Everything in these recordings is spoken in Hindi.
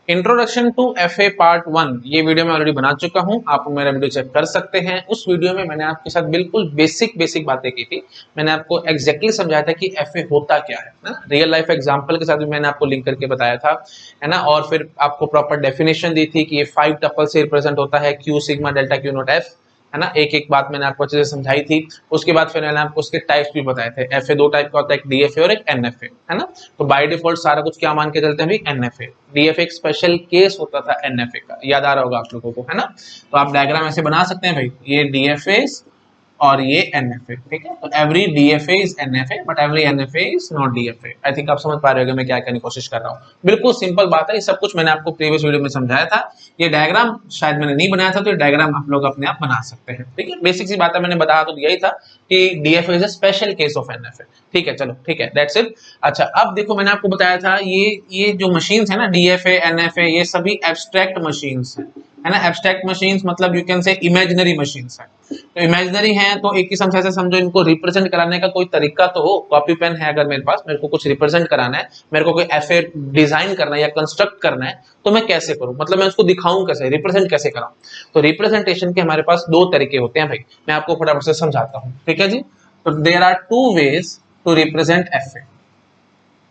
इंट्रोडक्शन टू एफए पार्ट 1 ये वीडियो मैं ऑलरेडी बना चुका हूं, आप मेरा वीडियो चेक कर सकते हैं। उस वीडियो में मैंने आपके साथ बिल्कुल बेसिक बातें की थी। मैंने आपको एग्जैक्टली समझाया था कि एफए होता क्या है ना, रियल लाइफ एग्जांपल के साथ भी मैंने आपको लिंक करके बताया था, है ना। और फिर आपको प्रॉपर डेफिनेशन दी थी कि ये 5 टपल से रिप्रेजेंट होता है, Q sigma delta Q naught F, है ना। एक एक बात मैंने आपको अच्छे से समझाई थी। उसके बाद फिर मैंने आपको उसके टाइप्स भी बताए थे। एफए दो टाइप का होता है, एक डीएफए और एक एनएफए, है ना। तो बाय डिफॉल्ट सारा कुछ क्या मान के चलते हैं भाई, एनएफए। डीएफए एक स्पेशल केस होता था एनएफए का, याद आ रहा होगा आप लोगों को, है ना। तो आप डायग्राम ऐसे बना सकते हैं भाई, ये डीएफए और ये एनएफए, ठीक है। तो every DFA is NFA but every NFA is not DFA. I think आप समझ पा रहे होंगे मैं क्या कहने की कोशिश कर रहा हूँ। बिल्कुल सिंपल बात है, ये सब कुछ मैंने आपको प्रीवियस वीडियो में समझाया था। ये डायग्राम शायद मैंने नहीं बनाया था, तो ये डायग्राम आप लोग अपने आप बना सकते हैं, ठीक है। बेसिक सी बात है, मैंने बताया तो यही था कि DFA is a special case of NFA, ठीक है। चलो ठीक है, दैट्स इट। अच्छा, अब देखो मैंने आपको बताया था ये जो मशीन्स है ना, डीएफए एनएफए, ये सभी एब्स्ट्रैक्ट मशीन्स है ना। एब्स्ट्रैक्ट मशीन्स मतलब you can say imaginary machines है। तो इमेजिनरी है तो एक किस्म से ऐसे समझो, इनको रिप्रेजेंट कराने का कोई तरीका तो हो। कॉपी पेन है अगर मेरे पास, मेरे को कुछ रिप्रेजेंट कराना है, मेरे को कोई एफए डिजाइन करना है या कंस्ट्रक्ट करना है, तो मैं कैसे करूं, मतलब मैं उसको दिखाऊं कैसे, रिप्रेजेंट कैसे कराऊं। तो रिप्रेजेंटेशन के हमारे पास दो तरीके होते हैं भाई, मैं आपको फटाफट से समझाता हूं, ठीक है जी। तो there are two ways to represent FA,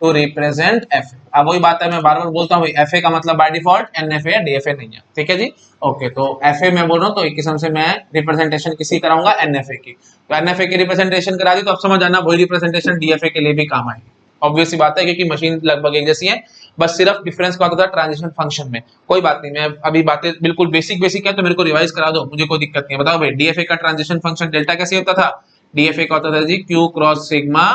to represent F. अब वही बात है, मैं बार बार बोलता हूँ, एफ ए का मतलब बाय डिफॉल्ट एनएफए या डीएफए नहीं है, ठीक है जी। ओके, तो एफ ए मैं बोल रहा हूँ, तो एक किस्म से मैं रिप्रेजेंटेशन किसी कराऊंगा, एनएफए की। तो एनएफए की रिप्रेजेंटेशन करा दी तो आप समझ आना वही रिप्रेजेंटेशन डीएफए के लिए भी काम आएगी। ऑब्वियस सी बात है, क्योंकि मशीन लगभग एक जैसी है, बस सिर्फ डिफरेंस क्या होता था ट्रांजिशन फंक्शन में। कोई बात नहीं, मैं अभी बातें बिल्कुल बेसिक है, तो मेरे को रिवाइज करा दो, मुझे कोई दिक्कत नहीं है। बताओ भाई, डीएफए का ट्रांजिशन फंक्शन डेल्टा कैसे होता था। डीएफए का होता था G Q cross sigma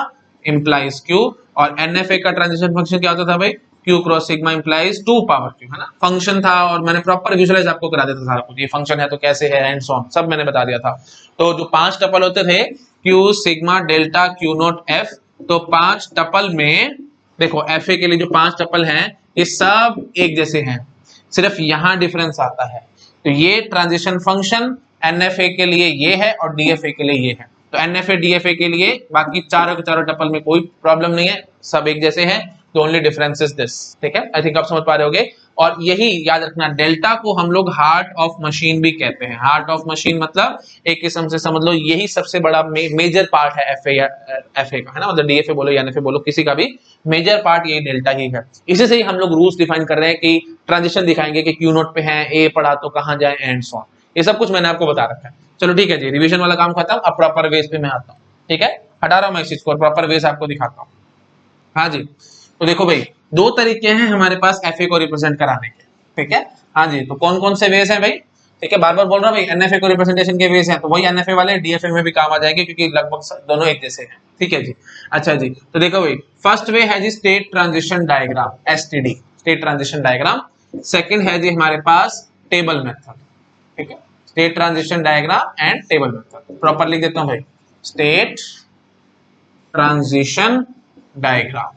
implies Q, और एनएफए का ट्रांजिशन फंक्शन क्या होता था भाई, Q cross sigma implies 2 power Q, है ना। फंक्शन था और मैंने प्रॉपर विजुअलाइज आपको करा दिया था सारा कुछ, ये फंक्शन है तो कैसे है एंड सो ऑन, सब मैंने बता दिया था। तो जो 5 टपल होते थे, Q sigma delta Q naught F, तो 5 टपल में देखो एफए के लिए जो 5 टपल हैं ये सब एक जैसे हैं, सिर्फ यहां डिफरेंस आता है। तो ये ट्रांजिशन फंक्शन एनएफए के लिए ये है और डीएफए के लिए ये है। तो एनएफए डीएफए के लिए बाकी चारों के चारों टपल में कोई प्रॉब्लम नहीं है, सब एक जैसे हैं। The only difference is this, ठीक है। आई थिंक आप समझ पा रहे होगे। और यही याद रखना, डेल्टा को हम लोग हार्ट ऑफ मशीन भी कहते हैं। हार्ट ऑफ मशीन मतलब एक किस्म से समझ लो यही सबसे बड़ा मेजर पार्ट है एफए या एफए का, है ना। मतलब डीएफए बोलो या एनएफए बोलो, किसी का भी मेजर पार्ट यही डेल्टा ही है। इसी से ही हम लोग रूल्स डिफाइन कर रहे हैं कि ट्रांजिशन दिखाएंगे कि क्यू नोट पे है, ए पढ़ा तो कहां जाए एंड सो ऑन। ये सब कुछ मैंने आपको बता रखा है। चलो ठीक है जी, रिवीजन वाला काम खत्म, अब प्रॉपर वेज पे मैं आता हूँ, ठीक है। हटा रहा हूँ मैं इस चीज को, प्रॉपर वेज आपको दिखाता हूँ। हाँ जी, तो देखो भाई, दो तरीके हैं हमारे पास एफए को रिप्रेजेंट कराने के, ठीक है। हाँ जी, तो कौन कौन से वेज हैं भाई, ठीक है। बार बार बोल रहा हूँ भाई, एनएफए को रिप्रेजेंटेशन के वेज हैं, तो वही एनएफए वाले डीएफए में भी काम आ जाएंगे, क्योंकि लगभग दोनों एक जैसे हैं, ठीक है जी। अच्छा जी, तो देखो भाई, फर्स्ट वे है जी state transition diagram, STD, state transition diagram. Second है जी हमारे पास टेबल मेथड, ठीक है। State transition diagram and table method, proper लिख देता हूं भाई, स्टेट ट्रांजिशन डायग्राम।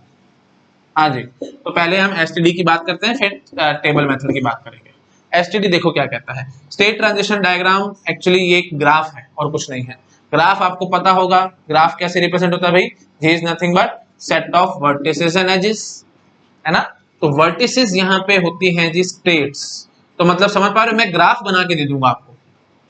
हाँ जी, तो पहले हम एसटीडी की बात करते हैं, फिर टेबल मेथड की बात करेंगे। एसटीडी देखो क्या कहता है, स्टेट ट्रांजिशन डायग्राम एक्चुअली ये एक ग्राफ है और कुछ नहीं है। ग्राफ आपको पता होगा, ग्राफ कैसे रिप्रेजेंट होता है भाई, ये is nothing but set of vertices and edges, है ना। तो वर्टिसेस यहाँ पे होती हैं जी स्टेट्स। तो मतलब समझ पा रहे हो, मैं ग्राफ बना के दे दूंगा आपको,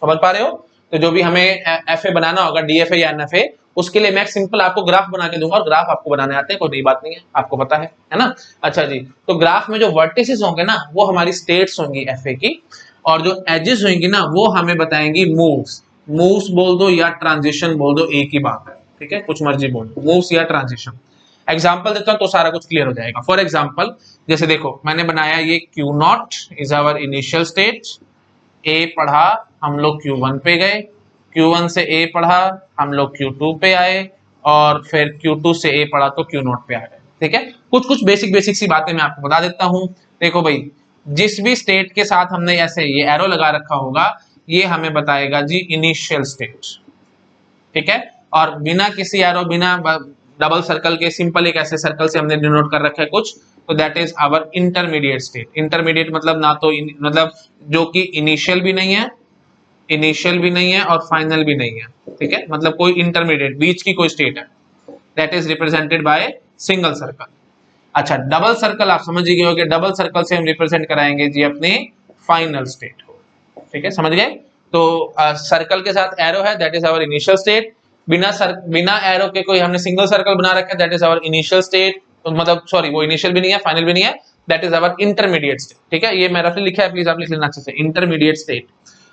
समझ पा रहे हो। तो जो भी हमें एफए बनाना होगा, डीएफए या एनएफए, उसके लिए मैं सिंपल आपको ग्राफ बना के दूंगा, और ग्राफ आपको बनाने आते हैं, कोई नई बात नहीं है, आपको पता है ना। अच्छा जी, तो ग्राफ में जो वर्टिसेस होंगे ना, वो हमारी स्टेट्स होंगी एफए की, और जो एजेस होंगी ना, वो हमें बताएंगी मूव्स। मूव्स बोल दो या ट्रांजिशन बोल दो, एक ही बात है, ठीक है, कुछ मर्जी बोल दो, मूव्स या ट्रांजिशन। एग्जाम्पल देता हूं तो सारा कुछ क्लियर हो जाएगा। फॉर एग्जाम्पल, जैसे देखो मैंने बनाया ये Q naught is our initial state, A पढ़ा, हम लोग Q1 पे गए, Q1 से ए पढ़ा, हम लोग Q2 पे आए, और फिर Q2 से ए पढ़ा तो Q0 पे आ गए, ठीक है। कुछ कुछ बेसिक सी बातें मैं आपको बता देता हूं। देखो भाई, जिस भी स्टेट के साथ हमने ऐसे ये एरो लगा रखा होगा, ये हमें बताएगा जी इनिशियल स्टेट, ठीक है। और बिना किसी एरो, बिना डबल सर्कल के, सिंपल एक ऐसे सर्कल से हमने डिनोट कर रखा है कुछ, तो that is our intermediate state. Intermediate मतलब ना तो मतलब जो कि इनिशियल भी नहीं है, इनिशियल भी नहीं है और फाइनल भी नहीं है, ठीक है। मतलब कोई इंटरमीडिएट बीच की कोई स्टेट है, that is represented by single circle. अच्छा, डबल सर्कल आप समझ ही गए हो कि डबल सर्कल से हम रिप्रेजेंट कराएंगे जी अपने फाइनल स्टेट को, ठीक है, समझ गए। तो सर्कल के साथ एरो है, that is our initial state. बिना एरो के कोई हमने सिंगल सर्कल बना रखा है, that is our initial state, मतलब सॉरी वो इनिशियल भी नहीं है, फाइनल भी नहीं है, that is our intermediate state, ठीक है। ये मैं रफली लिखा है, प्लीज आप लिख लेना अच्छे से, इंटरमीडिएट स्टेट।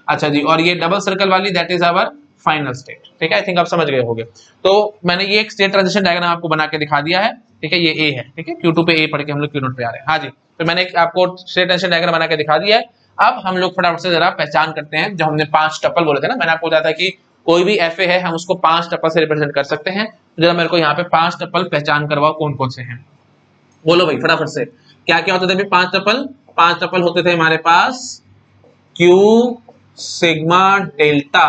अच्छा जी, और ये डबल सर्कल वाली that is our final state, ठीक है। आई थिंक आप समझ गए होंगे। तो मैंने ये एक स्टेट ट्रांजिशन डायग्राम आपको बना के दिखा दिया है, ठीक है। ये ए है, ठीक है, Q2 पे ए पढ़ के हम लोग Q0 पे आ रहे हैं। हाँ जी, तो मैंने आपको स्टेट ट्रांजिशन डायग्राम बना के दिखा दिया है। अब हम लोग फटाफट से जरा पहचान करते हैं, जो हमने 5 टपल बोले थे ना, मैंने आपको बताया था कि कोई भी एफए है हम उसको 5 टपल से रिप्रेजेंट कर सकते हैं। तो जरा मेरे को यहाँ पे 5 टपल पहचान करवाओ, कौन कौन से हैं, बोलो भाई फटाफट से। क्या क्या होते थे 5 टपल? 5 टपल होते थे हमारे पास Q sigma delta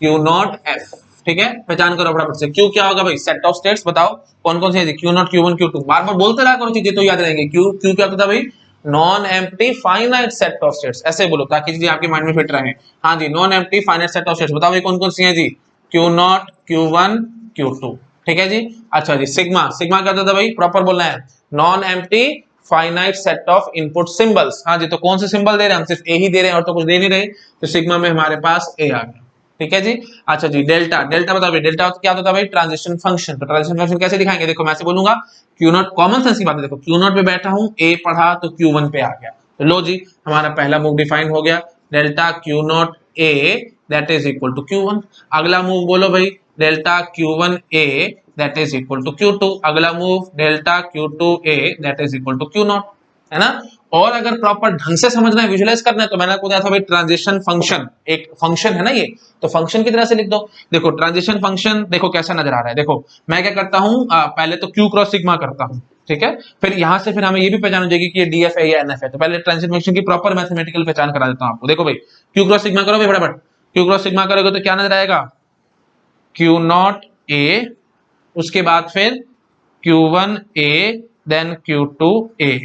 Q naught F, ठीक है। पहचान करो फटाफट से। क्यू क्या होगा भाई? Set of states. बताओ कौन कौन से? Q naught, Q one, Q two. बार बार बोलते रहा करो चीजें तो याद रहेंगे। क्यू क्यू क्या होता था भाई? Non empty finite set of states, ऐसे बोलो ताकि चीजें आपके माइंड में फिट रहे। हाँ जी, non empty finite set of states. बताओ ये कौन कौन सी है जी? Q naught, Q one, Q two, ठीक है जी। अच्छा जी, सिग्मा, सिग्मा क्या होता था भाई? प्रॉपर बोलना है, non empty finite set of input symbols. हाँ जी, तो कौन से सिंबल दे रहे हैं? हम सिर्फ ए ही दे रहे हैं और तो कुछ दे नहीं रहे, तो सिग्मा में हमारे पास ए आ गया, ठीक है जी। अच्छा जी, डेल्टा, डेल्टा बताओ, डेल्टा क्या होता है भाई? Transition function. तो ट्रांजिशन फंक्शन कैसे दिखाएंगे? देखो मैं ऐसे बोलूंगा, क्यू नॉट, कॉमन सेंस की बात है, देखो क्यू नॉट पे बैठा हूं, ए पढ़ा तो क्यू वन पे आ गया, तो लो जी हमारा पहला मूव डिफाइन हो गया, delta Q naught A that is equal to Q one. अगला मूव बोलो भाई, delta Q one A that is equal to Q two. अगला move delta Q two A that is equal to Q naught, है ना। और अगर प्रॉपर ढंग से समझना है, विजुअलाइज करना है, तो मैंने आपको बताया था भाई ट्रांजिशन फंक्शन एक फंक्शन है ना ये, तो फंक्शन की तरह से लिख दो। देखो ट्रांजिशन फंक्शन देखो कैसा नजर आ रहा है। देखो मैं क्या करता हूं, पहले तो क्यू क्रॉस सिग्मा करता हूं, ठीक है। फिर यहां से फिर हमें ये भी पहचान हो जाएगी कि ये डीएफ है या एनएफ है। तो पहले ट्रांजिशन फंक्शन की प्रॉपर मैथमेटिकल पहचान करा देता हूं आपको। देखो भाई क्यू क्रॉस सिग्मा करो भाई फटाफट। क्यू क्रॉस सिग्मा करोगे तो क्या नजर आएगा? क्यू नॉट ए, उसके बाद फिर Q one A, then Q two A.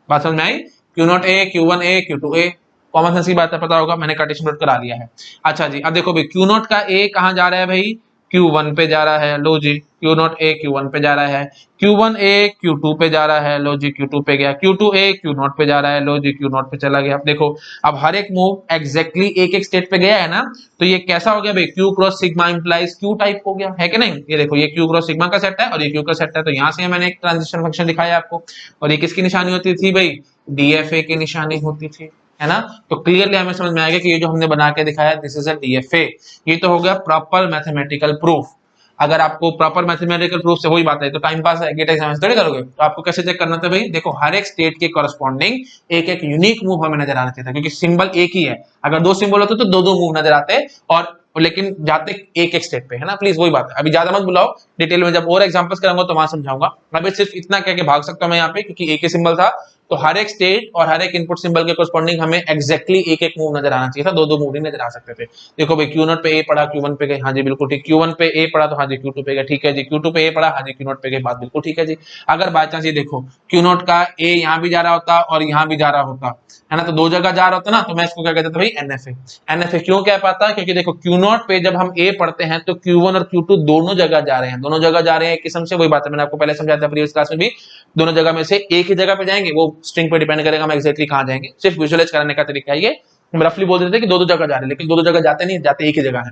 बात समझ में आई? Q naught A, Q one A, Q two A. Common sense की बात है, पता होगा, मैंने कार्टेशियन प्लॉट करा लिया है। अच्छा जी, अब देखो भाई क्यू नॉट का ए कहां जा रहा है भाई? क्यू वन पे जा रहा है, लो जी Q naught A Q one पे जा रहा है। Q one A Q two पे जा रहा है, लो जी क्यू टू पे गया। Q two A Q naught पे जा रहा है, लो जी क्यू नॉट पे चला गया। देखो अब हर एक मूव एग्जैक्टली एक एक स्टेट पे गया है ना, तो ये कैसा हो गया भाई? Q cross sigma implies Q type हो गया, है कि नहीं? ये देखो ये क्यू क्रॉस सिग्मा का सेट है और ये क्यू का सेट है, तो यहां से मैंने एक ट्रांजिशन फंक्शन दिखाया आपको। और ये किसकी निशानी होती थी भाई? डीएफए की निशानी होती थी, है ना। तो क्लियरली हमें समझ में आएगा कि ये जो हमने बना के दिखाया दिस इज अ डीएफए। ये तो हो गया प्रॉपर मैथमेटिकल प्रूफ। अगर आपको प्रॉपर मैथमेटिकल प्रूफ से वही बात है तो टाइम पास है, गेट एग्जाम थोड़ी करोगे। तो आपको कैसे चेक करना था भाई? देखो हर एक स्टेट के कॉरस्पॉन्डिंग एक एक यूनिक मूव हमें नजर आना चाहिए था, क्योंकि सिंबल एक ही है। अगर दो सिंबल होते तो दो दो मूव नजर आते, और लेकिन जाते एक एक स्टेट पे, है ना। प्लीज वही बात है, अभी ज्यादा मत बुलाओ, डिटेल में जब और एग्जांपल्स कराऊंगा तो वहां समझाऊंगा। अभी सिर्फ इतना कह के भाग सकता हूं मैं यहाँ पे, क्योंकि एक ही सिंबल था, तो हर एक स्टेट और हर एक इनपुट सिंबल के कॉरस्पॉन्डिंग हमें एग्जैक्टली एक एक मूव नजर आना चाहिए था, दो दो मूव नहीं नजर आ सकते थे। देखो भाई क्यू नॉट पे ए पड़ा, क्यू वन पे गए, हाँ जी बिल्कुल ठीक। क्यू वन पे ए पड़ा तो हाँ जी क्यू टू पे गए, ठीक है जी। क्यू टू पे ए पड़ा, हाँ जी क्यू नॉट पे गए, बात बिल्कुल ठीक है जी। अगर बाय चांस ये देखो क्यू नॉट का ए यहाँ भी जा रहा होता और यहाँ भी जा रहा होता, है ना, तो दो जगह जा रहा होता ना, तो मैं इसको क्या कहता था भाई? एनएफए। एनएफए क्यों कह पाता? क्योंकि देखो क्यू नॉट पे जब हम ए पढ़ते हैं तो क्यू वन और क्यू टू दोनों जगह जा रहे हैं, दोनों जगह जा रहे हैं एक किस्म से। वही बात है, मैंने आपको पहले समझाया था प्रीवियस क्लास में भी, दोनों जगह में से एक ही जगह पे जाएंगे, वो स्ट्रिंग पे डिपेंड करेगा हम एग्जैक्टली कहां जाएंगे। सिर्फ विजुअलाइज करने का तरीका है ये। हम रफली बोल देते हैं कि दो दो जगह जा रहे हैं, लेकिन दो दो जगह जाते नहीं, जाते एक ही जगह है।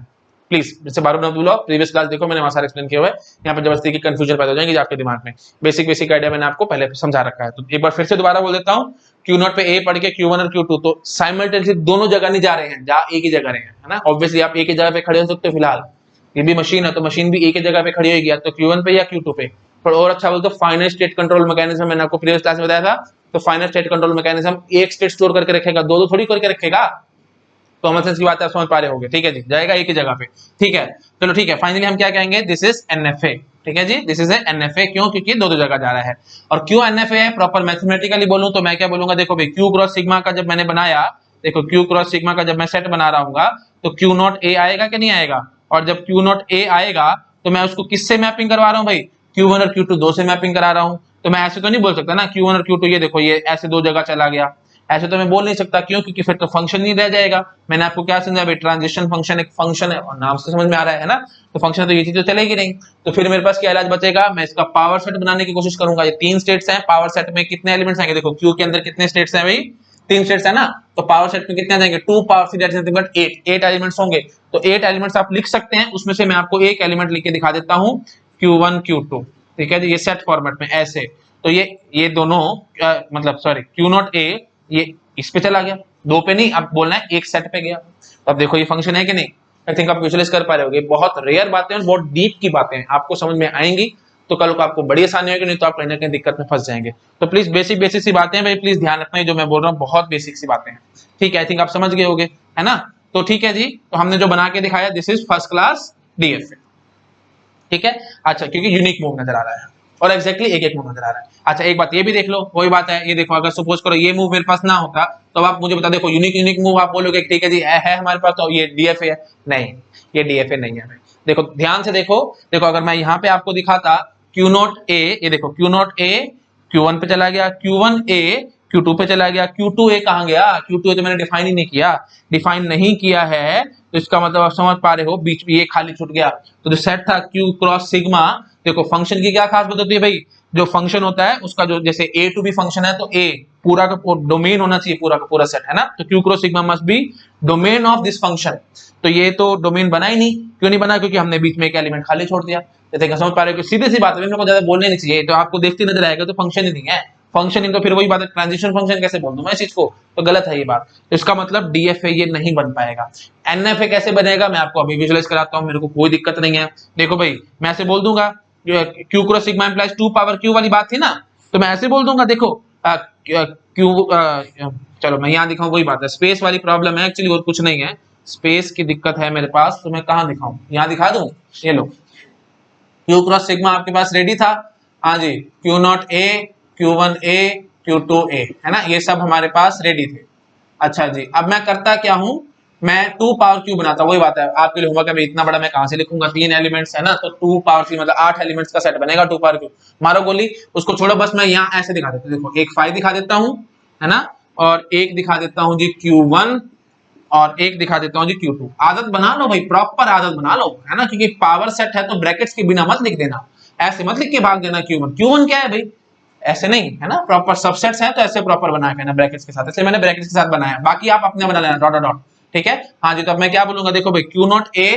प्लीज जैसे बार बार बोलो, प्रीवियस क्लास देखो मैंने वहां सारा एक्सप्लेन किया हुआ है। यहाँ पर जबरदस्ती की कंफ्यूजन पैदा हो जाएगी आपके दिमाग में। बेसिक बेसिक आइडिया मैंने आपको पहले समझा रखा है, तो एक बार फिर से दोबारा बोल देता हूँ। क्यू नॉट पे ए पढ़ के क्यू वन और क्यू टू तो साइमल्टेनियसली दोनों जगह नहीं जा रहे हैं, जा एक ही जगह रहे हैं, है ना। ऑब्वियसली आप एक ही जगह पे खड़े हो सकते हो, फिलहाल ये भी मशीन है तो मशीन भी एक ही जगह पे खड़ी होगी, या तो क्यू वन पे या क्यू टू पे। थोड़ा और अच्छा बोल तो फाइनल स्टेट कंट्रोल मैकेनिज्म, मैंने आपको प्रीवियस क्लास में बताया था। तो फाइनल स्टेट कंट्रोल मैकेनिज्म एक स्टेट स्टोर करके रखेगा, दो दो थोड़ी करके रखेगा। कॉमन सेंस की बात आप समझ पा रहे होंगे, ठीक है जी, जाएगा एक ही जगह पे, ठीक है। चलो ठीक है, फाइनली हम क्या कहेंगे? दिस इज एनएफए, ठीक है जी, दिस इज एनएफए। क्यों? क्योंकि दो दो जगह जा रहा है। और क्यों एनएफए है? प्रॉपर मैथमेटिकली बोलूं तो मैं क्या बोलूंगा? देखो भाई क्यू क्रॉस सिग्मा का जब मैंने बनाया, देखो क्यू क्रॉस सिग्मा का जब मैं सेट बना रहा हूँ तो क्यू नॉट ए आएगा कि नहीं आएगा? और जब क्यू नॉट ए आएगा तो मैं उसको किससे मैपिंग करवा रहा हूँ भाई? क्यू वन और क्यू टू दो से मैपिंग करा रहा हूँ। तो मैं ऐसे तो नहीं बोल सकता ना क्यू वन और क्यू टू, ये देखो ये ऐसे दो जगह चला गया, ऐसे तो मैं बोल नहीं सकता, क्यों? क्योंकि फिर तो फंक्शन नहीं रह जाएगा। मैंने आपको क्या समझाया भाई, ट्रांजिशन फंक्शन एक फंक्शन है और नाम से समझ में आ रहा है ना, तो फंक्शन है तो ये चीज तो चलेगी नहीं। तो फिर मेरे पास क्या इलाज बचेगा, मैं इसका पावर सेट बनाने की कोशिश करूंगा। ये 3 स्टेट्स हैं, पावर सेट में कितने एलिमेंट्स आएंगे, देखो क्यू के अंदर कितने स्टेट्स हैं भाई, 3 स्टेट्स है ना, तो पावर सेट में कितने आ जाएंगे, 2 power 3 that is nothing but 8 elements होंगे। तो 8 एलिमेंट्स आप लिख सकते हैं, उसमें से मैं आपको एक एलिमेंट लिख के दिखा देता हूं, Q1 Q2, ठीक है जी, ये सेट फॉर्मेट में ऐसे। तो ये दोनों मतलब सॉरी Q0 A ये इस पे चला गया, 2 पे नहीं, अब बोलना है एक सेट पे गया। तो अब देखो ये फंक्शन है कि नहीं, आई थिंक आप विजुअलाइज कर पा रहे होगे। बहुत रेयर बातें और बहुत डीप की बातें हैं, आपको समझ में आएंगी तो कल को आपको बड़ी आसानी होगी, नहीं तो आप कहीं ना कहीं दिक्कत में फंस जाएंगे। तो प्लीज बेसिक बेसिक सी बातें भाई प्लीज ध्यान रखना, जो मैं बोल रहा हूँ बहुत बेसिक सी बातें हैं, ठीक है। आई थिंक आप समझ गए होगे, है ना। तो ठीक है जी, तो हमने जो बना के दिखाया this is first class DFA, ठीक है। अच्छा, क्योंकि यूनिक मूव नजर आ रहा है और एक्जैक्टली एक एक मूव नजर आ रहा है। अच्छा एक बात ये भी देख लो, वही बात है, ये देखो अगर सपोज करो ये मूव मेरे पास ना होता तो आप मुझे बता, देखो यूनिक मूव आप बोलोगे ठीक है जी है हमारे पास, तो ये डीएफए है, नहीं ये डीएफए नहीं है भाई। देखो ध्यान से देखो, देखो अगर मैं यहाँ पे आपको दिखाता Q0 A, ये देखो Q0 A Q1 पे चला गया, Q1 A Q2 पे चला गया, Q2 A कहाँ गया, Q2 A तो मैंने डिफाइन ही नहीं किया, डिफाइन नहीं किया है तो इसका मतलब आप समझ पा रहे हो बीच में ये खाली छूट गया। तो जो सेट था Q क्रॉस सिग्मा, देखो फंक्शन की क्या खास बात होती है भाई, जो फंक्शन होता है उसका जो जैसे A टू बी फंक्शन है तो A पूरा का डोमेन होना चाहिए, पूरा का पूरा सेट, है ना। तो Q cross sigma must be domain of this function. तो ये तो डोमेन बना ही नहीं, क्यों नहीं बना, क्योंकि हमने बीच में एक एलिमेंट खाली छोड़ दिया। जैसे समझ पा रहे हो कि सीधी सी बात है, मेरे को ज्यादा बोलने नहीं चाहिए, तो आपको देखते नजर आएगा तो फंक्शन ही नहीं है, फंक्शन ही तो फिर वही बात है, ट्रांजिशन फंक्शन कैसे बोल दूं मैं इस चीज को, तो गलत है ये बात। तो इसका मतलब डीएफए ये नहीं बन पाएगा। एनएफए कैसे बनेगा मैं आपको अभी विजुअलाइज कराता हूं, मेरे को कोई दिक्कत नहीं है। देखो भाई मैं ऐसे बोल दूंगा, Q cross sigma implies 2 power Q वाली बात थी ना, तो मैं ऐसे बोल दूंगा, देखो क्यू चलो मैं यहाँ दिखाऊं, वही बात है, स्पेस वाली प्रॉब्लम है एक्चुअली और कुछ नहीं है, स्पेस की दिक्कत है मेरे पास, तो मैं कहाँ दिखाऊं, यहाँ दिखा दूं, ये लो क्यू क्रॉस सिग्मा आपके पास रेडी था, हाँ जी, Q0 A Q1 A Q2 A, है ना, ये सब हमारे पास रेडी थे। अच्छा जी, अब मैं करता क्या हूं, मैं 2 पावर क्यू बनाता, वही बात है आपके लिए होमवर्क है, इतना बड़ा मैं कहां से लिखूंगा, 3 एलिमेंट्स है ना, तो 2 पावर 3 मतलब 8 एलिमेंट्स का सेट बनेगा 2 पावर क्यू। मारो गोली, उसको छोड़ो, बस मैं यहाँ ऐसे दिखा देता हूं, देखो एक 5 दिखा देता हूं, है ना, और एक दिखा देता हूं जी Q1 और एक दिखा देता हूं जी Q2। आदत बना लो भाई, प्रॉपर आदत बना लो, है ना, क्योंकि पावर सेट है तो ब्रैकेट्स के बिना मत लिख देना, ऐसे मत लिख के भाग देना Q1 क्या है भाई, ऐसे नहीं, है ना, प्रॉपर सबसेट्स हैं तो ऐसे प्रॉपर बनाया करना ब्रैकेट्स के साथ, इसलिए मैंने ब्रैकेट्स के साथ बनाया, बाकी आप अपने बना लेना डॉट डॉट डॉट, ठीक है। हाँ जी, तो अब मैं क्या बोलूंगा, देखो भाई Q0 A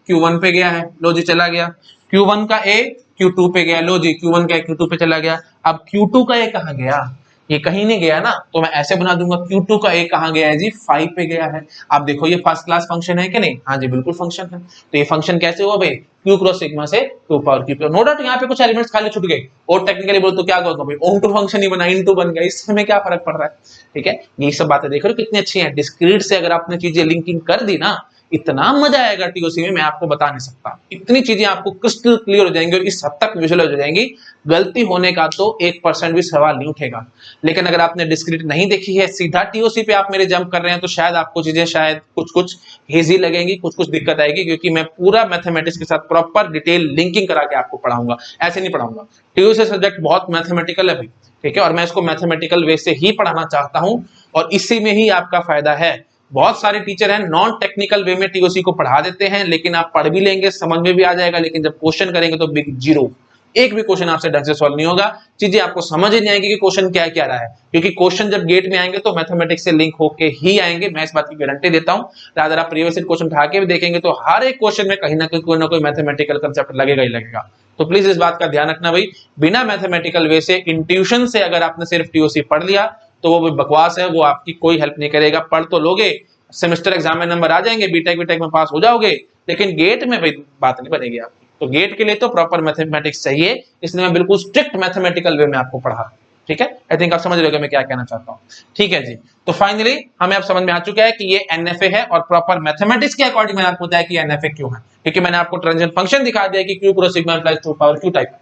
Q1 पे गया है, लो जी चला गया, Q1 का A Q2 पे गया, लो जी Q1 का Q2 पे चला गया। अब Q2 का A कहाँ गया, ये कहीं नहीं गया ना, तो मैं ऐसे बना दूंगा Q2 का A कहाँ गया है जी, 5 पे गया है। आप देखो ये फर्स्ट क्लास फंक्शन है कि नहीं, हाँ जी बिल्कुल फंक्शन है। तो ये फंक्शन कैसे हुआ भाई, Q क्रॉस सिग्मा से 2 पावर Q, नो डाउट यहाँ पे कुछ एलिमेंट्स खाली छूट गए, और टेक्निकली बोल तो क्या कहूंगा भाई, ऑन टू फंक्शन ही बना, इनटू बन गया, इसमें क्या फर्क पड़ रहा है, ठीक है। ये सब बातें देख रहे हो कितनी अच्छी है, डिस्क्रीट से अगर आपने चीजें लिंकिंग कर दी ना, इतना मजा आएगा टीओसी में, मैं आपको बता नहीं सकता, इतनी चीजें आपको क्रिस्टल क्लियर हो जाएंगी और इस हद तक विजुअलाइज हो जाएंगी, गलती होने का तो 1% भी सवाल नहीं उठेगा। लेकिन अगर आपने डिस्क्रीट नहीं देखी है, सीधा टीओसी पे आप मेरे जंप कर रहे हैं, तो शायद आपको चीजें शायद कुछ कुछ हेजी लगेंगी, कुछ कुछ दिक्कत आएगी, क्योंकि मैं पूरा मैथमेटिक्स के साथ प्रॉपर डिटेल लिंकिंग करा के आपको पढ़ाऊंगा, ऐसे नहीं पढ़ाऊंगा। टीओसी सब्जेक्ट बहुत मैथमेटिकल है भाई, ठीक है, और मैं इसको मैथमेटिकल वे से ही पढ़ाना चाहता हूं और इसी में ही आपका फायदा है। बहुत सारे टीचर हैं नॉन टेक्निकल वे में टीओसी को पढ़ा देते हैं, लेकिन आप पढ़ भी लेंगे, समझ में भी आ जाएगा, लेकिन जब क्वेश्चन करेंगे तो बिग जीरो, एक भी क्वेश्चन आपसे ढंग से सॉल्व नहीं होगा, चीजें आपको समझ ही नहीं आएगी कि क्वेश्चन क्या क्या रहा है, क्योंकि क्वेश्चन जब गेट में आएंगे तो मैथमेटिक्स से लिंक होके ही आएंगे, मैं इस बात की गारंटी देता हूं। अगर आप प्रीवियस क्वेश्चन उठा के भी देखेंगे तो हर एक क्वेश्चन में कहीं ना कहीं कोई ना कोई मैथमेटिकल कंसेप्ट लगेगा ही लगेगा। तो प्लीज इस बात का ध्यान रखना भाई, बिना मैथमेटिकल वे से इंट्यूशन से अगर आपने सिर्फ टीओसी पढ़ लिया तो वो बकवास है, वो आपकी कोई हेल्प नहीं करेगा। पढ़ तो लोगे, सेमेस्टर एग्जाम में नंबर आ जाएंगे, बीटेक बीटेक में पास हो जाओगे, लेकिन गेट में भाई बात नहीं बनेगी आपकी। तो गेट के लिए तो प्रॉपर मैथमेटिक्स चाहिए, इसलिए मैं बिल्कुल स्ट्रिक्ट मैथमेटिकल वे में आपको पढ़ा, ठीक है। आई थिंक आप समझ रहे हो मैं क्या कहना चाहता हूँ, ठीक है जी। तो फाइनली हमें अब समझ में आ चुका है कि ये एनएफए है और प्रॉपर मैथमेटिक्स के अकॉर्डिंग मैंने आपको बताया कि एनएफए क्यों है, क्योंकि मैंने आपको ट्रांजिशन फंक्शन दिखा दिया कि Q cross sigma implies 2 power Q type.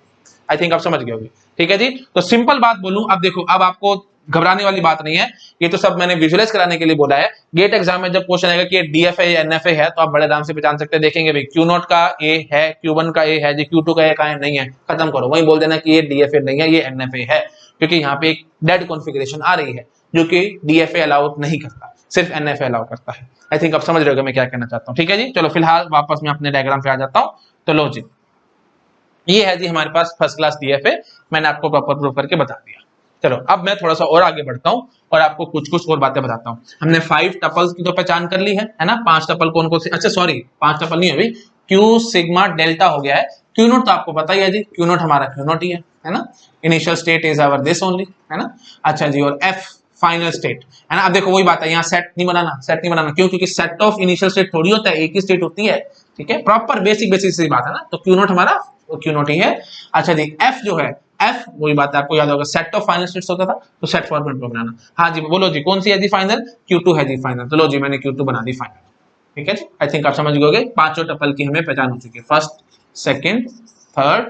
आई थिंक आप समझ गए होंगे, ठीक है जी। तो सिंपल बात बोलूं, अब देखो, अब आपको घबराने वाली बात नहीं है, ये तो सब मैंने विजुअलाइज कराने के लिए बोला है। गेट एग्जाम में जब क्वेश्चन आएगा कि डीएफए या एनएफए है तो आप बड़े आराम से पहचान सकते हैं, देखेंगे भाई Q0 का ए है, Q1 का ए है जी, Q2 का ए कहाँ है, नहीं है, खत्म करो, वही बोल देना कि ये डीएफए नहीं है, ये एनएफए है, क्योंकि यहाँ पे एक डेड कॉन्फ़िगरेशन आ रही है जो कि डीएफए अलाउ नहीं करता, सिर्फ एनएफए अलाउ करता है। आई थिंक आप समझ रहे हो मैं क्या कहना चाहता हूँ। ठीक है जी, चलो फिलहाल वापस मैं अपने डायग्राम पे आ जाता हूँ। तो लो जी, ये है जी हमारे पास फर्स्ट क्लास डीएफए, मैंने आपको प्रॉपर प्रूफ करके बता दिया। चलो अब मैं थोड़ा सा और आगे बढ़ता हूँ और आपको कुछ कुछ और बातें बताता हूँ। हमने 5 टपल्स की तो पहचान कर ली है ना, 5 टपल कौन कौन से, अच्छा सॉरी 5 टपल नहीं है भाई, क्यू सिग्मा डेल्टा हो गया है। क्यू नोट तो आपको पता ही है जी, क्यू नोट हमारा क्यू नोट ही है ना, initial state is our this only, है ना। अच्छा जी, और एफ फाइनल स्टेट है ना। अब देखो वही बात है, यहाँ सेट नहीं बनाना, क्यों, क्योंकि सेट ऑफ इनिशियल स्टेट थोड़ी होता है, एक ही स्टेट होती है। ठीक है, प्रॉपर बेसिक सी बात है ना, तो क्यू नोट हमारा क्यू नोट ही है। अच्छा जी, एफ जो है, एफ वही बात है, आपको याद होगा सेट ऑफ फाइनल स्टेट्स होता था, तो सेट फॉर्मेट में बनाना। हाँ जी, बोलो जी कौन सी है जी फाइनल, Q2 है जी फाइनल, तो लो जी मैंने Q2 बना दी फाइनल। ठीक है जी, आई थिंक आप समझ गए, पांचों टपल की हमें पहचान हो चुकी है, first, second, third,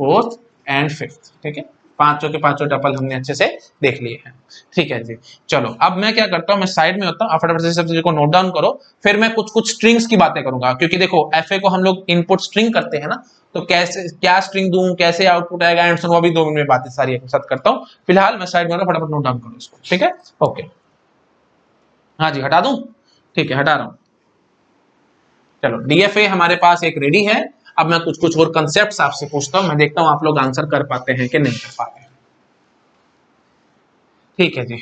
fourth and fifth. ठीक है, पांचों के पांचों टपल हमने अच्छे से देख लिए हैं। ठीक है जी, चलो अब मैं क्या करता हूँ, मैं साइड में होता हूँ, फटाफट से सब चीजों को नोट डाउन करो, फिर मैं कुछ कुछ स्ट्रिंग्स की बातें करूंगा, क्योंकि देखो एफए को हम लोग इनपुट स्ट्रिंग करते हैं ना, तो कैसे क्या स्ट्रिंग दूं, कैसे आउटपुट आएगा, एंड सो वो भी 2 मिनट में बातें सारी एक साथ करता हूँ। फिलहाल मैं साइड में फटाफट नोट डाउन करो इसको। ठीक है, ओके, हाँ जी हटा दूं, ठीक है हटा रहा हूं। चलो डीएफए हमारे पास एक रेडी है। अब मैं कुछ कुछ और कंसेप्ट आपसे पूछता हूं, मैं देखता हूं आप लोग आंसर कर पाते हैं कि नहीं कर पाते हैं। ठीक है जी,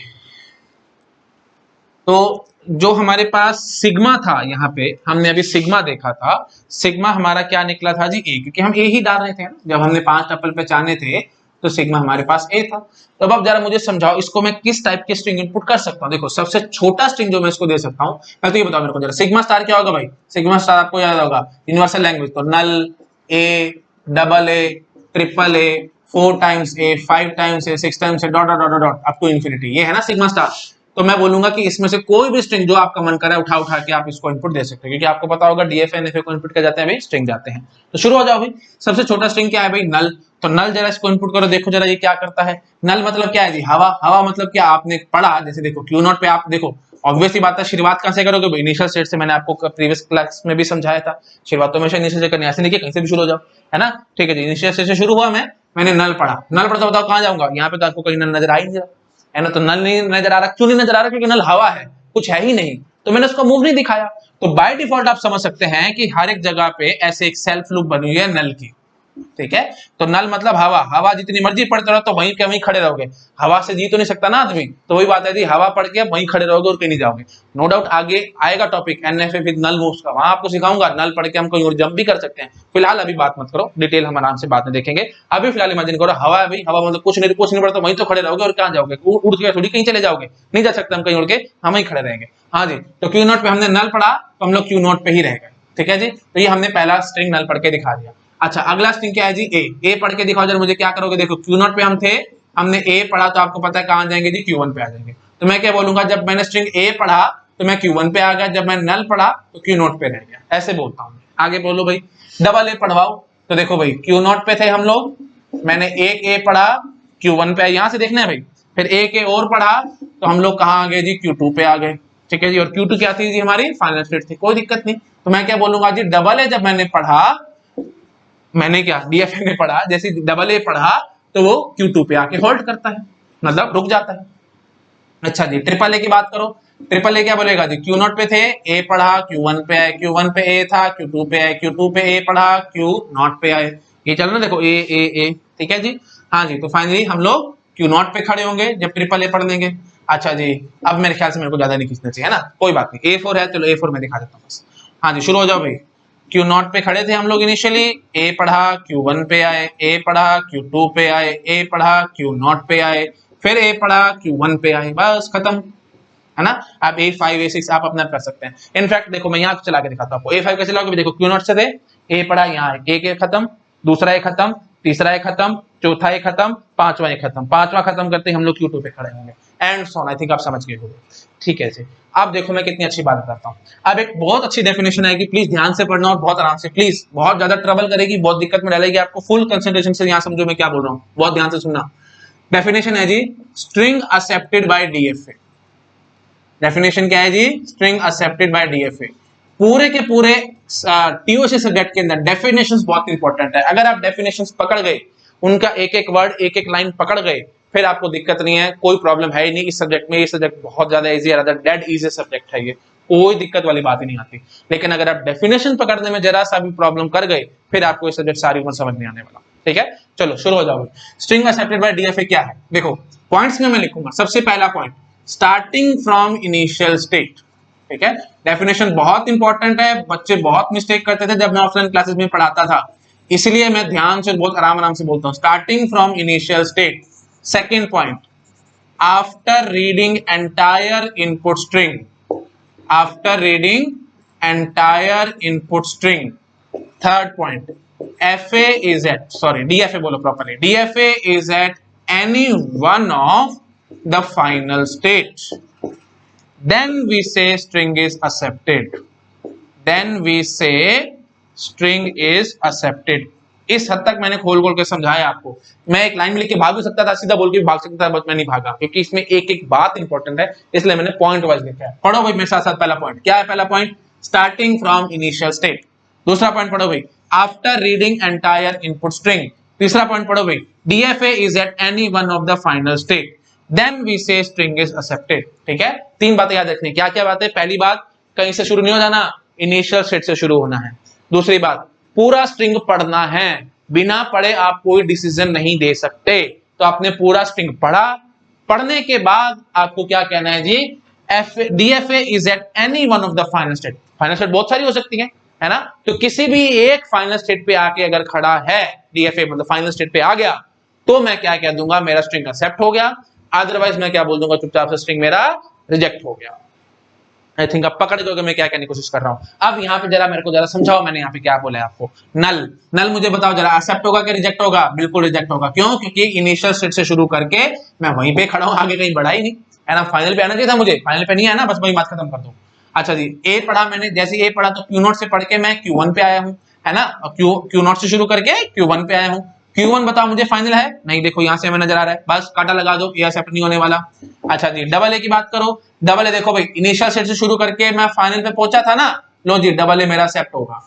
तो जो हमारे पास सिग्मा था, यहाँ पे हमने अभी सिग्मा देखा था, सिग्मा हमारा क्या निकला था जी, ए, क्योंकि हम ए ही डाल रहे थे ना, जब हमने 5 टपल पहचाने थे तो सिग्मा हमारे पास ए था। तो अब जरा मुझे समझाओ इसको मैं किस टाइप की स्ट्रिंग इनपुट कर सकता हूँ। देखो सबसे छोटा स्ट्रिंग जो मैं इसको दे सकता हूँ, मैं तो ये बताओ मेरे को जरा, सिग्मा स्टार क्या होगा भाई, सिग्मा स्टार आपको याद होगा यूनिवर्सल लैंग्वेज, तो null, A, double A, triple A, 4 times A, 5 times A, 6 times A, dot dot dot dot up to infinity, ये है ना सिग्मा स्टार। तो मैं बोलूंगा कि इसमें से कोई भी स्ट्रिंग जो आपका मन करे उठा उठा के आप इसको इनपुट दे सकते हो, क्योंकि आपको पता होगा डीएफए एनएफए को इनपुट किया जाते हैं भाई, स्ट्रिंग जाते हैं। तो शुरू हो जाओ भाई, सबसे छोटा स्ट्रिंग क्या है भाई, नल। तो नल जरा इसको इनपुट करो, देखो जरा ये क्या करता है। नल मतलब क्या है जी, हवा। हवा मतलब क्या, आपने पढ़ा, जैसे देखो क्यू नॉट पे आप देखो, ऑब्वियसली बात है, शुरुआत कहां से करोगे, इनिशियल स्टेट से। मैंने आपको प्रीवियस क्लास में भी समझाया था, शुरुआत तो हमेशा इनिशियल से करनी, ऐसे नहीं कि कहीं से भी शुरू हो जाओ, है ना। ठीक है जी, इनिशियल स्टेट से शुरू हुआ, मैंने नल पढ़ा, नल पढ़ा, बताओ कहां जाऊंगा, यहाँ पे तो आपको कहीं नल नजर आ ही नहीं रहा, है ना। तो नल नहीं नजर आ रहा, क्यों नहीं नजर आ रहा, क्योंकि नल हवा है, कुछ है ही नहीं, तो मैंने उसको मूव नहीं दिखाया। तो बाय डिफॉल्ट आप समझ सकते हैं कि हर एक जगह पे ऐसे एक सेल्फ लूप बनी हुई है नल की। ठीक है, तो नल मतलब हवा। हवा जितनी मर्जी पढ़ते रहो तो वहीं के वहीं खड़े रहोगे, हवा से जी तो नहीं सकता ना आदमी, तो वही बात है जी, हवा पढ़ के वहीं खड़े रहोगे और कहीं नहीं जाओगे। नो डाउट आगे आएगा topic NFA with null moves का, वहां आपको सिखाऊंगा नल पढ़ के हम कहीं और जंप भी कर सकते हैं। फिलहाल अभी बात मत करो, डिटेल हम आराम से बाद में देखेंगे। अभी फिलहाल इमेजिन करो हवा है भाई, हवा मतलब कुछ नहीं पड़ता, वहीं तो खड़े रहोगे और कहां जाओगे, उड़ के थोड़ी कहीं चले जाओगे, नहीं जा सकते हम कहीं उड़ के, हम वहीं खड़े रहेंगे। हाँ जी, तो क्यू नॉट पे हमने नल पढ़ा, तो हम लोग क्यू नॉट पे ही रह गए। ठीक है जी, तो ये हमने पहला स्ट्रिंग नल पढ़ के दिखा दिया। अच्छा अगला स्ट्रिंग क्या है जी, ए पढ़ के दिखाओ जरा मुझे, क्या करोगे, देखो क्यू नॉट पे हम थे, हमने ए पढ़ा, तो आपको पता है कहां जाएंगे जी, Q1 पे आ जाएंगे। तो मैं क्या बोलूंगा, जब मैंने स्ट्रिंग ए पढ़ा तो मैं Q1 पे आ गया, जब मैं नल पढ़ा तो Q नॉट पे रह गया, ऐसे बोलता हूं। आगे बोलो भाई, डबल ए पढ़वाओ, तो देखो भाई Q नॉट पे थे हम लोग, मैंने एक ए पढ़ा, Q1 पे, यहां से देखना है भाई, फिर एक ए और पढ़ा तो हम लोग कहां आ गए जी, Q2 पे आ गए। ठीक है जी, और Q2 क्या थी जी, हमारी फाइनल स्टेट थी, कोई दिक्कत नहीं। तो मैं क्या बोलूंगा जी, डबल ए जब मैंने पढ़ा, मैंने क्या डीएफए में पढ़ा, जैसे डबल ए पढ़ा तो वो Q2 पे आके होल्ड करता है, मतलब रुक जाता है। अच्छा जी, ट्रिपल ए की बात करो, ट्रिपल ए क्या बोलेगा जी, Q नॉट पे थे, ए पढ़ा, Q1 पे आए, Q1 पे ए था, Q2 पे आए, Q2 पे ए पढ़ा, Q नॉट पे आए, ये चल रहा देखो, ए। ठीक है जी, हाँ जी, तो फाइनली हम लोग Q नॉट पे खड़े होंगे जब ट्रिपल ए पढ़ लेंगे। अच्छा जी, अब मेरे ख्याल से मेरे को ज्यादा नहीं खींचना चाहिए, है ना, कोई बात नहीं, A4 है, चलो A4 में दिखा देता हूँ बस। हाँ जी, शुरू हो जाओ भाई, Q नॉट पे खड़े थे हम लोग इनिशियली, ए पढ़ा, Q1 पे आए, ए पढ़ा, Q2 पे आए, ए पढ़ा, Q नॉट पे आए, फिर ए पढ़ा, Q1 पे आए, बस खत्म, है ना। आप A5 A6 आप अपना कर सकते हैं। इनफैक्ट देखो मैं यहाँ चला के दिखाता हूँ आपको, A5 कैसे लाओगे, देखो Q नॉट से थे, ए पढ़ा, यहाँ एक खत्म, दूसरा ए खत्म, तीसरा ए खत्म, चौथा ए खत्म, पांचवा ए खत्म, पांचवा खत्म करते हम लोग Q2 पे खड़े होंगे, and so on. I think आप समझ गए होंगे। ठीक है जी, अब देखो मैं कितनी अच्छी बात बताता हूँ। अब एक बहुत अच्छी डेफिनेशन आएगी, प्लीज ध्यान से पढ़ना और बहुत आराम से, प्लीज, बहुत ज्यादा ट्रबल करेगी, बहुत दिक्कत में डालेगी आपको, फुल कंसंट्रेशन से यहाँ समझो मैं क्या बोल रहा हूँ, बहुत ध्यान से सुनना। डेफिनेशन है जी, string accepted by DFA. Definition क्या है जी, स्ट्रिंग एक्सेप्टेड बाय डीएफए। पूरे के पूरे टीओसी सब्जेक्ट के अंदर डेफिनेशंस बहुत इंपॉर्टेंट है। अगर आप डेफिनेशंस पकड़ गए, उनका एक एक वर्ड एक एक लाइन पकड़ गए, फिर आपको दिक्कत नहीं है, कोई प्रॉब्लम है ही नहीं इस सब्जेक्ट में। ये सब्जेक्ट बहुत ज्यादा इजी है, डेड इजी सब्जेक्ट है ये, कोई दिक्कत वाली बात ही नहीं आती। लेकिन अगर आप डेफिनेशन पकड़ने में जरा सा भी प्रॉब्लम कर गए, फिर आपको ये सब्जेक्ट सारी उम्र समझ नहीं आने वाला। ठीक है, चलो शुरू हो जाओ। स्ट्रिंग एक्सेप्टेड बाय डीएफए क्या है, देखो पॉइंट्स में मैं लिखूंगा। सबसे पहला point, starting from initial state. ठीक है, डेफिनेशन बहुत इंपॉर्टेंट है, बच्चे बहुत मिस्टेक करते थे जब मैं ऑफलाइन क्लासेस में पढ़ाता था, इसलिए मैं ध्यान से बहुत आराम आराम से बोलता हूं। Starting from initial state. Second point, after reading entire input string. After reading entire input string. Third point, FA is at, sorry DFA बोलो properly, DFA is at any one of the final state, then we say string is accepted, then we say string is accepted। इस हद तक मैंने खोल खोल के समझाया आपको। मैं एक लाइन में लिख के भाग भी सकता था, सीधा बोल के भाग सकता था, बट मैं नहीं भागा क्योंकि इसमें एक एक बात इंपॉर्टेंट है, इसलिए मैंने पॉइंट वाइज लिखा है। पढ़ो भाई मेरे साथ साथ। पहला पॉइंट क्या है, पहला point starting from initial state. दूसरा पॉइंट पढ़ो भाई, after reading entire input string. तीसरा पॉइंट पढ़ो भाई, DFA is at any one of the final state, then we say string is accepted। ठीक है, तीन बातें याद रखनी। क्या क्या बातें, पहली बात, कहीं से शुरू नहीं हो जाना, इनिशियल स्टेट से शुरू होना है। दूसरी बात, पूरा स्ट्रिंग पढ़ना है, बिना पढ़े आप कोई डिसीजन नहीं दे सकते। तो आपने पूरा स्ट्रिंग पढ़ा, पढ़ने के बाद आपको क्या कहना है जी, DFA is at any one of the final state। Final state बहुत सारी हो सकती है ना, तो किसी भी एक फाइनल स्टेट पे आके अगर खड़ा है DFA, मतलब फाइनल स्टेट पे आ गया, तो मैं क्या कह दूंगा, मेरा स्ट्रिंग एक्सेप्ट हो गया। अदरवाइज मैं क्या बोल दूंगा, चुपचाप से स्ट्रिंग मेरा रिजेक्ट हो गया। आई थिंक आप पकड़ गए मैं क्या कहने की कोशिश कर रहा हूं। अब यहाँ पे जरा मेरे को जरा समझाओ, मैंने यहाँ पे क्या बोला है आपको। नल, नल मुझे बताओ जरा, एक्सेप्ट होगा कि रिजेक्ट होगा? बिल्कुल रिजेक्ट होगा। क्यों? क्योंकि इनिशियल स्टेट से शुरू करके मैं वहीं पे खड़ा हूं, आगे कहीं बढ़ा ही नहीं है ना। फाइनल पे आना चाहिए था मुझे, फाइनल पे नहीं आया ना, बस वही बात खत्म कर दो। अच्छा जी, ए पढ़ा मैंने, जैसे ए पढ़ा तो Q0 से पढ़ के मैं Q1 पे आया हूं, है ना। Q0 से शुरू करके Q1 पे आया हूं। Q1 बताओ मुझे फाइनल है? नहीं, देखो यहां से हमें नजर आ रहा है, बस काटा लगा दो, ये एक्सेप्ट नहीं होने वाला। अच्छा जी, डबल ए की बात करो। डबल ए देखो भाई, इनिशियल सेट से शुरू करके मैं फाइनल पे पहुंचा था ना, लो जी डबल ए मेरा एक्सेप्ट होगा।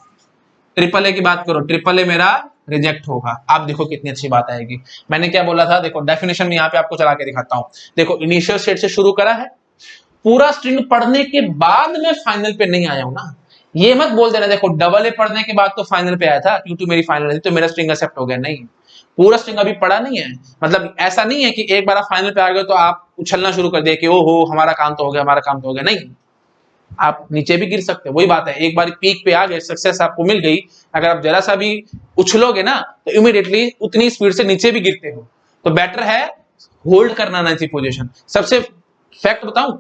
ट्रिपल ए की बात करो, ट्रिपल ए मेरा रिजेक्ट होगा। आप देखो कितनी अच्छी बात आएगी। मैंने क्या बोला था, देखो डेफिनेशन में यहाँ पे आपको चला के दिखाता हूं। देखो इनिशियल सेट से शुरू करा है, पूरा स्ट्रिंग पढ़ने के बाद मैं फाइनल पे नहीं आया हूं ना। ये मत बोल देना देखो डबल ए पढ़ने के बाद तो फाइनल पे आया था, क्योंकि मेरी फाइनल थी तो मेरा स्ट्रिंग एक्सेप्ट हो गया। नहीं, पूरा स्ट्रिंग अभी पढ़ा नहीं है। मतलब ऐसा नहीं है कि एक बार आप फाइनल पे आ गए तो आप उछलना शुरू कर दिए कि ओ हो हमारा काम तो हो गया, हमारा काम तो हो गया। नहीं, आप नीचे भी गिर सकते हो। वही बात है, एक बार पीक पे आ गए, सक्सेस आपको मिल गई, अगर आप जरा सा भी उछलोगे ना तो इमीडिएटली उतनी स्पीड से नीचे भी गिरते हो। तो बेटर है होल्ड करना ना पोजीशन। सबसे फैक्ट बताऊं,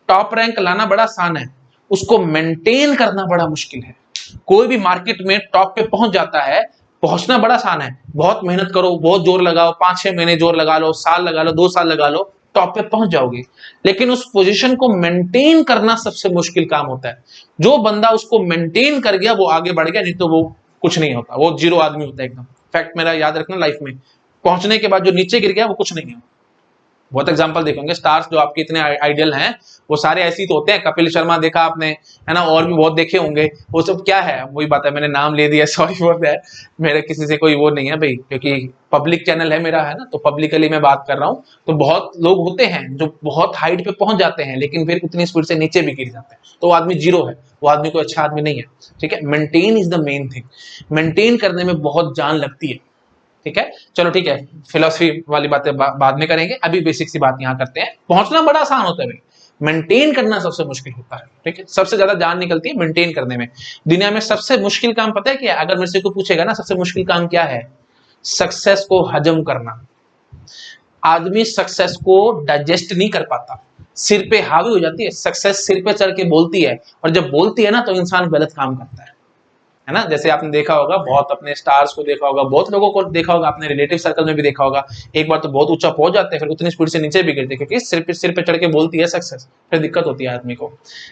टॉप रैंक लाना बड़ा आसान है, उसको मेंटेन करना बड़ा मुश्किल है। कोई भी मार्केट में टॉप पे पहुंच जाता है, पहुंचना बड़ा आसान है। बहुत मेहनत करो, बहुत जोर लगाओ, 5-6 महीने जोर लगा लो, साल लगा लो, 2 साल लगा लो, टॉप पे पहुंच जाओगे। लेकिन उस पोजीशन को मेंटेन करना सबसे मुश्किल काम होता है। जो बंदा उसको मेंटेन कर गया वो आगे बढ़ गया, नहीं तो वो कुछ नहीं होता, वो जीरो आदमी होता है एकदम। फैक्ट मेरा याद रखना, लाइफ में पहुंचने के बाद जो नीचे गिर गया वो कुछ नहीं है। बहुत एग्जांपल देखेंगे, स्टार्स जो आपके इतने आइडियल हैं वो सारे ऐसे ही तो होते हैं। कपिल शर्मा देखा आपने, है ना, और भी बहुत देखे होंगे। वो सब क्या है, वही बात है, मैंने नाम ले दिया, सॉरी फॉर दैट। मेरे किसी से कोई वो नहीं है भाई, क्योंकि पब्लिक चैनल है मेरा, है ना, तो पब्लिकली मैं बात कर रहा हूँ। तो बहुत लोग होते हैं जो बहुत हाइट पे पहुंच जाते हैं, लेकिन फिर उतनी स्पीड से नीचे भी गिर जाते हैं, तो वो आदमी जीरो है, वो आदमी कोई अच्छा आदमी नहीं है। ठीक है, maintain is the main thing. Maintain करने में बहुत जान लगती है। ठीक है, चलो ठीक है, फिलोसफी वाली बातें बाद में करेंगे, अभी बेसिक सी बात यहाँ करते हैं। पहुंचना बड़ा आसान होता है भाई, मेंटेन करना सबसे मुश्किल होता है। ठीक है, सबसे ज्यादा जान निकलती है मेंटेन करने में। दुनिया में सबसे मुश्किल काम पता है क्या? अगर मेरे से कोई पूछेगा ना सबसे मुश्किल काम क्या है, सक्सेस को हजम करना। आदमी सक्सेस को डाइजेस्ट नहीं कर पाता, सिर पे हावी हो जाती है सक्सेस, सिर पे चढ़ के बोलती है, और जब बोलती है ना तो इंसान गलत काम करता है ना। जैसे आपने देखा होगा, बहुत अपने स्टार्स को देखा होगा, बहुत लोगों को देखा होगा, अपने रिलेटिव सर्कल में भी देखा होगा। एक बार तो बहुत ऊंचा पहुंच जाते हैं, फिर उतनी स्पीड से नीचे भी गिरते, क्योंकि सिर पे चढ़ के बोलती है सक्सेस, फिर दिक्कत होती है आदमी को।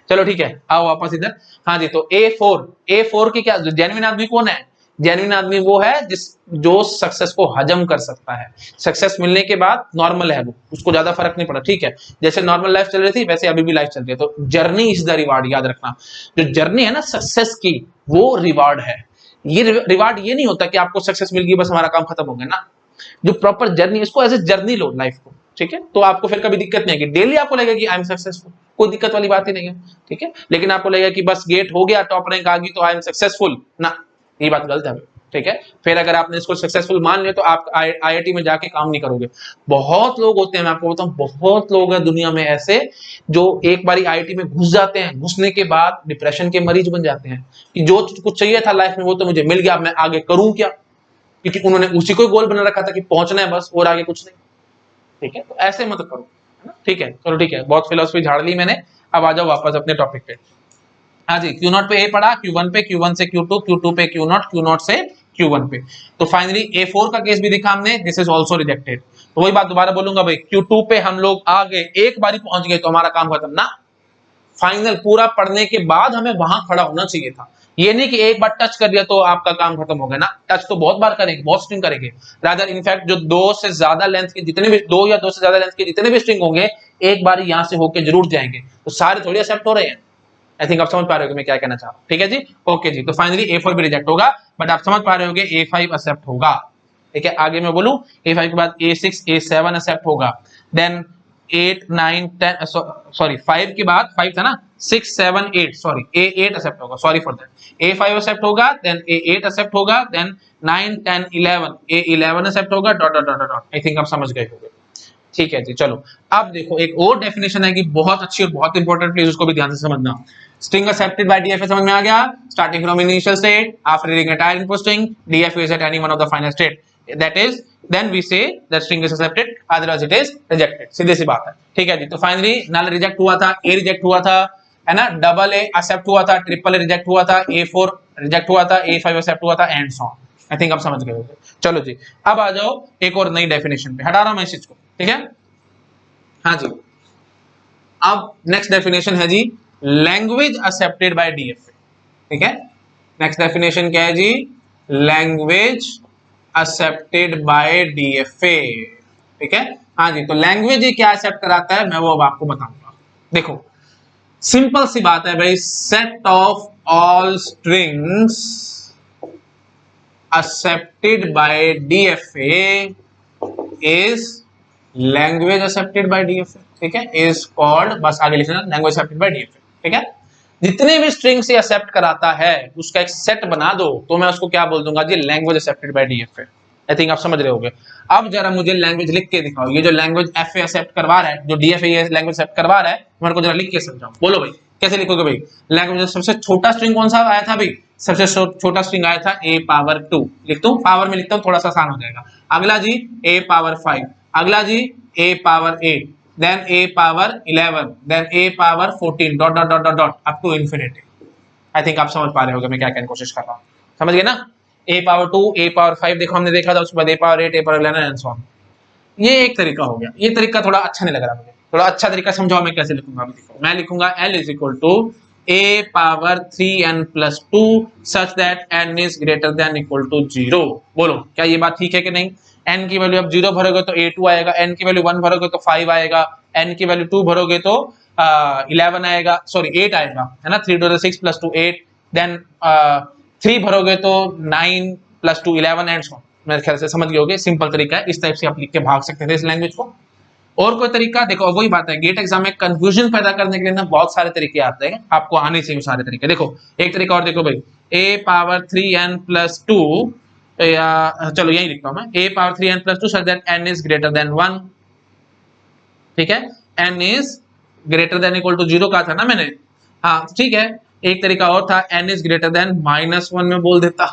चलो ठीक है, आओ वापस इधर। हाँ जी, तो A4 के क्या जेन्युइन आदमी कौन है? जेन्युइन आदमी वो है जो सक्सेस को हजम कर सकता है। सक्सेस मिलने के बाद नॉर्मल है वो, उसको ज्यादा फर्क नहीं पड़ा, ठीक है। जैसे नॉर्मल लाइफ चल रही थी वैसे अभी भी लाइफ चल रही है। तो जर्नी इज द रिवार्ड, याद रखना। जो जर्नी है ना सक्सेस की, वो रिवार्ड है। ये रिवार्ड ये नहीं होता कि आपको सक्सेस मिल गई बस हमारा काम खत्म हो गया ना। जो प्रॉपर जर्नी, इसको एज ए जर्नी लो लाइफ को, ठीक है। तो आपको फिर कभी दिक्कत नहीं है कि डेली आपको लगेगा कि आई एम सक्सेसफुल, कोई दिक्कत वाली बात ही नहीं है, ठीक है। लेकिन आपको लगेगा कि बस गेट हो गया, टॉप रैंक आ गई तो आई एम सक्सेसफुल, ना, ये बात गलत है, ठीक है। फिर अगर आपने इसको सक्सेसफुल मान लिया तो आप आईआईटी में जाके काम नहीं करोगे। बहुत लोग होते हैं, मैं आपको बताऊं, बहुत लोग हैं दुनिया में ऐसे जो एक बारी आईआईटी में घुस जाते हैं, घुसने के बाद डिप्रेशन के मरीज बन जाते हैं कि जो कुछ चाहिए था लाइफ में वो तो मुझे मिल गया, मैं आगे करूं क्या, क्योंकि उन्होंने उसी को गोल बना रखा था कि पहुंचना है बस और आगे कुछ नहीं, ठीक है। तो ऐसे मत करो, है ना, ठीक है। चलो ठीक है, बहुत फिलोसफी झाड़ ली मैंने, अब आ जाओ वापस अपने टॉपिक पे। हाँ जी, Q0 पे ए पढ़ा, Q1 पे, Q1 से Q2, Q2 पे Q0, Q0 से Q1 पे। तो फाइनली A4 का केस भी दिखा हमने, दिस इज ऑल्सो रिजेक्टेड। तो वही बात दोबारा बोलूंगा भाई, Q2 पे हम लोग आ गए, एक बारी पहुंच गए तो हमारा काम खत्म ना। फाइनल पूरा पढ़ने के बाद हमें वहां खड़ा होना चाहिए था। ये नहीं कि एक बार टच कर दिया तो आपका काम खत्म हो गया ना। टच तो बहुत बार करेंगे, बहुत स्ट्रिंग करेंगे। रादर इनफैक्ट जो दो से ज्यादा लेंथ के जितने भी, दो या दो से ज्यादा लेंथ के जितने भी स्ट्रिंग होंगे, एक बार यहां से होके जरूर जाएंगे। तो सारे थोड़ी एक्सेप्ट हो रहे हैं। आई थिंक आप समझ पा रहे हो मैं क्या कहना चाह रहा हूं, ठीक है जी, ओके जी। तो फाइनली A4 भी रिजेक्ट होगा, बट आप समझ पा रहे हो A5 एक्सेप्ट होगा, ठीक है। आगे मैं बोलूं, A5 के बाद A6, A7 एक्सेप्ट होगा, देन 8, 9, 10, सॉरी 5 के बाद, 5 था ना, 6, 7, 8, सॉरी A8 एक्सेप्ट होगा, sorry for that. A5 accept होगा, देन A8 एक्सेप्ट होगा, देन 9, 10, 11, A11 एक्सेप्ट होगा, dot dot dot dot. I think आप समझ गए होंगे, ठीक है जी। चलो अब देखो, एक और डेफिनेशन है कि बहुत अच्छी और बहुत इंपॉर्टेंट, प्लीज उसको भी ध्यान से समझना। स्ट्रिंग एक्सेप्टेड बाय डीएफए समझ में आ गया, starting from initial state after reading entire input string, DFA is at any one of the final state, that is then we say that string is accepted, otherwise it is rejected, सीधी सी बात है, ठीक है जी। तो फाइनली नल रिजेक्ट हुआ था, ए रिजेक्ट हुआ था, है ना, डबल ए एक्सेप्ट हुआ था, ट्रिपल ए रिजेक्ट हुआ था, A4 रिजेक्ट हुआ था, A5 एक्सेप्ट हुआ था, and so on. I think आप समझ गए होंगे। चलो जी, अब आ जाओ एक और नई डेफिनेशन पे, हटा रहा हूं मैं इस चीज को, ठीक है। हाँ जी, अब नेक्स्ट डेफिनेशन है जी, लैंग्वेज एक्सेप्टेड बाय डीएफए, ठीक है। नेक्स्ट डेफिनेशन क्या है जी, लैंग्वेज एक्सेप्टेड बाय डीएफए, ठीक है। हाँ जी, तो लैंग्वेज ये क्या एक्सेप्ट कराता है मैं वो अब आपको बताऊंगा। देखो सिंपल सी बात है भाई, set of all strings accepted by DFA is language accepted by DFA, ठीक है, इज कॉल्ड, बस आगे लिखना, लैंग्वेज एक्सेप्टेड बाय डीएफए, ठीक है। जितने भी स्ट्रिंग से एक्सेप्ट कराता है उसका एक सेट बना दो तो मैं उसको क्या बोल दूंगा जी, language accepted by DFA. I think आप समझ रहे होगे। अब जरा मुझे लैंग्वेज लिख के दिखाओ, ये जो लैंग्वेज एफए एक्सेप्ट करवा रहा है, जो डीएफए ये लैंग्वेज एक्सेप्ट करवा रहा है, मेरे को जरा लिख के समझाओ, बोलो भाई कैसे लिखोगे भाई। लैंग्वेज सबसे छोटा स्ट्रिंग कौन सा आया था भाई, सबसे छोटा स्ट्रिंग आया था A⁻², लिख दूं, पावर में लिखता हूं थोड़ा सा आसान हो जाएगा। अगला जी A⁻5, अगला जी A⁻8, then A⁻11, then A⁻14, dot dot dot dot dot up to infinity. I think आप समझ पा रहे होगे मैं क्या कहने की कोशिश कर रहा हूँ, समझ गए ना। A⁻2, A⁻5 देखो हमने देखा था, उसके बाद A⁻8, A⁻11 and so on. ये एक तरीका हो गया, ये तरीका थोड़ा अच्छा नहीं लग रहा मुझे, थोड़ा अच्छा तरीका समझाओ मैं कैसे लिखूंगा। अभी देखो मैं लिखूंगा L is equal to A⁻3n+2 such that n is greater than equal to 0। बोलो क्या ये बात ठीक है कि नहीं। n की वैल्यू अब 0 भरोगे तो A2 आएगा, n की वैल्यू 1 भरोगे तो 5 आएगा, n की वैल्यू 2 भरोगे तो 11 आएगा, सॉरी 8 आएगा, है ना, 3 to the 6 + 2 8, देन 3 भरोगे तो 9 + 2 11 एंड सो ऑन। मेरे ख्याल से समझ गए होगे, सिंपल तरीका है, इस टाइप से आप लिख के भाग सकते थे इस लैंग्वेज को। और कोई तरीका देखो, वही बात है, गेट एग्जाम में कंफ्यूजन पैदा करने के लिए ना बहुत सारे तरीके आते हैं, आपको आने चाहिए सारे तरीके। देखो एक तरीका और देखो भाई, A⁻3n+2, या चलो यही लिखता हूं मैं, A⁻3n+2 such that n is greater than 1, ठीक है, n is greater than equal to 0 का था ना मैंने, हाँ ठीक है। एक तरीका और था, n इज ग्रेटर देन -1 में बोल देता,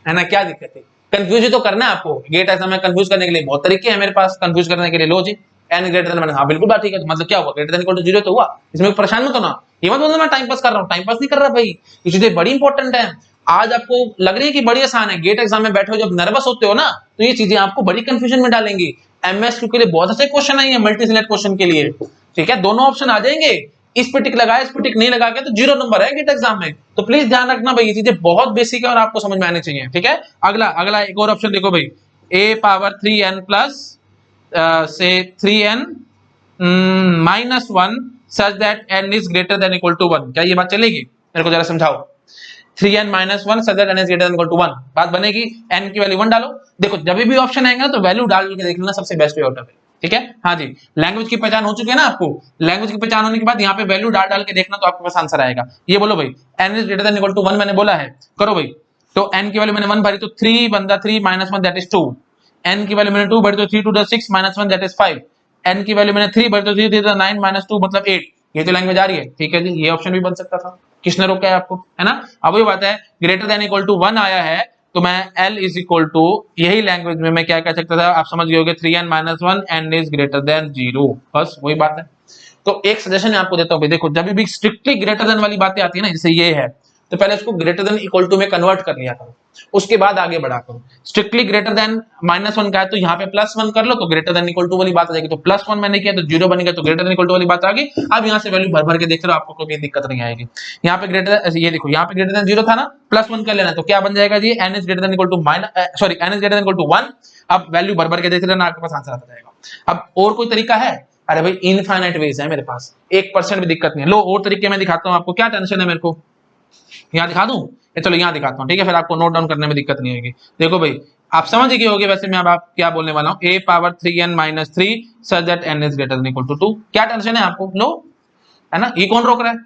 है ना, क्या दिक्कत है। कंफ्यूज तो करना है आपको, गेट एग्जाम में कंफ्यूज करने के लिए बहुत तरीके हैं मेरे पास कंफ्यूज करने के लिए। लो जी n ग्रेटर देन, हाँ बिल्कुल बात ठीक है, तो मतलब क्या हुआ, ग्रेटर देन इक्वल टू 0 तो हुआ, इसमें परेशान मत होना। ये मत बोलना मैं टाइम पास कर रहा हूँ, टाइम पास नहीं कर रहा भाई, ये चीजें बड़ी इंपॉर्टेंट है। आज आपको लग रही है कि बड़ी आसान है, गेट एग्जाम में बैठे हो जब नर्वस होते हो ना, तो ये चीजें आपको बड़ी कंफ्यूजन में डालेंगी। एमएसक्यू के लिए बहुत अच्छे क्वेश्चन आई है, मल्टी सिलेक्ट क्वेश्चन के लिए, ठीक है, दोनों ऑप्शन आ जाएंगे, इस पे टिक लगाया, इस पे टिक नहीं लगा के तो 0 नंबर है गेट एग्जाम में। तो प्लीज ध्यान रखना भाई, ये चीजें बहुत बेसिक है और आपको समझ में आनी चाहिए, ठीक है। अगला अगला एक और ऑप्शन देखो भाई, a पावर 3n प्लस से 3n minus 1 such that n is greater than equal to 1। क्या ये बात चलेगी? मेरे को जरा समझाओ। 3n minus 1 such that n is greater than equal to 1, बात बनेगी? n की वैल्यू 1 डालो। देखो जब भी ऑप्शन आएगा तो वैल्यू डाल के देख लेना, सबसे बेस्ट वे आउट है, ठीक है। हाँ जी, लैंग्वेज की पहचान हो चुकी है ना आपको। लैंग्वेज की पहचान होने के बाद यहाँ पे वैल्यू डाल डाल के देखना तो आपके पास आंसर आएगा। ये बोलो भाई n is greater than equal to 1 मैंने बोला है, करो भाई। तो n की वैल्यू मैंने 1 भरी तो 3 बनता 3 माइनस 1 दैट इज 2। n की वैल्यू मैंने 2 भरी तो 3 2 6 माइनस 1 दैट इज 5। n की वैल्यू मैंने 3 भरी तो 3 3 9 माइनस 2 मतलब 8। ये तो लैंग्वेज आ रही है, ठीक है जी। ये ऑप्शन भी बन सकता था, किसने रोका है आपको, है ना। अब वही बात है, ग्रेटर देन इक्वल टू 1 आया है तो मैं L इज इक्वल टू, यही लैंग्वेज में मैं क्या कह सकता था, आप समझ गए होगे, 3n minus 1 n is greater then 0, बस वही बात है। तो एक सजेशन आपको देता हूं भाई, देखो जब भी स्ट्रिक्टली ग्रेटर देन वाली बातें आती है ना, जैसे ये है, तो पहले उसको ग्रेटर देन इक्वल टू में कन्वर्ट कर लिया करो, उसके बाद आगे बढ़ा करो। स्ट्रिक्टली ग्रेटर देन माइनस 1 का है तो यहाँ पे प्लस 1 कर लो तो ग्रेटर देन इक्वल टू वाली बात आ जाएगी। तो प्लस 1 मैंने किया तो 0 बनेगा, तो ग्रेटर देन इक्वल टू वाली बात आ गई। अब यहाँ से वैल्यू भर भर के देख रहे हो, आपको कोई दिक्कत नहीं आएगी। यहाँ पे ग्रेटर, ये देखो यहाँ पे ग्रेटर देन 0 था ना, प्लस 1 कर लेना, तो क्या बन जाएगा जी, n is greater than equal to minus, sorry n is greater than equal to 1। अब वैल्यू भर भर के देख लेना, आपके पास आंसर आता जाएगा। अब और कोई तरीका है? अरे भाई इनफाइनाइट वेज है मेरे पास, 1% भी दिक्कत नहीं है। लो और तरीके में दिखाता हूँ आपको, क्या टेंशन है मेरे को, यहाँ दिखा दूं? चलो यहाँ दिखाता हूँ, ठीक है, फिर आपको नोट डाउन करने में दिक्कत नहीं होगी। देखो भाई आप समझ गए होगे वैसे मैं अब आप क्या बोलने वाला हूँ, a power 3n minus 3 such that n is greater than equal to 2। क्या टेंशन है आपको? लो, है ना, ये कौन रोक रहा है?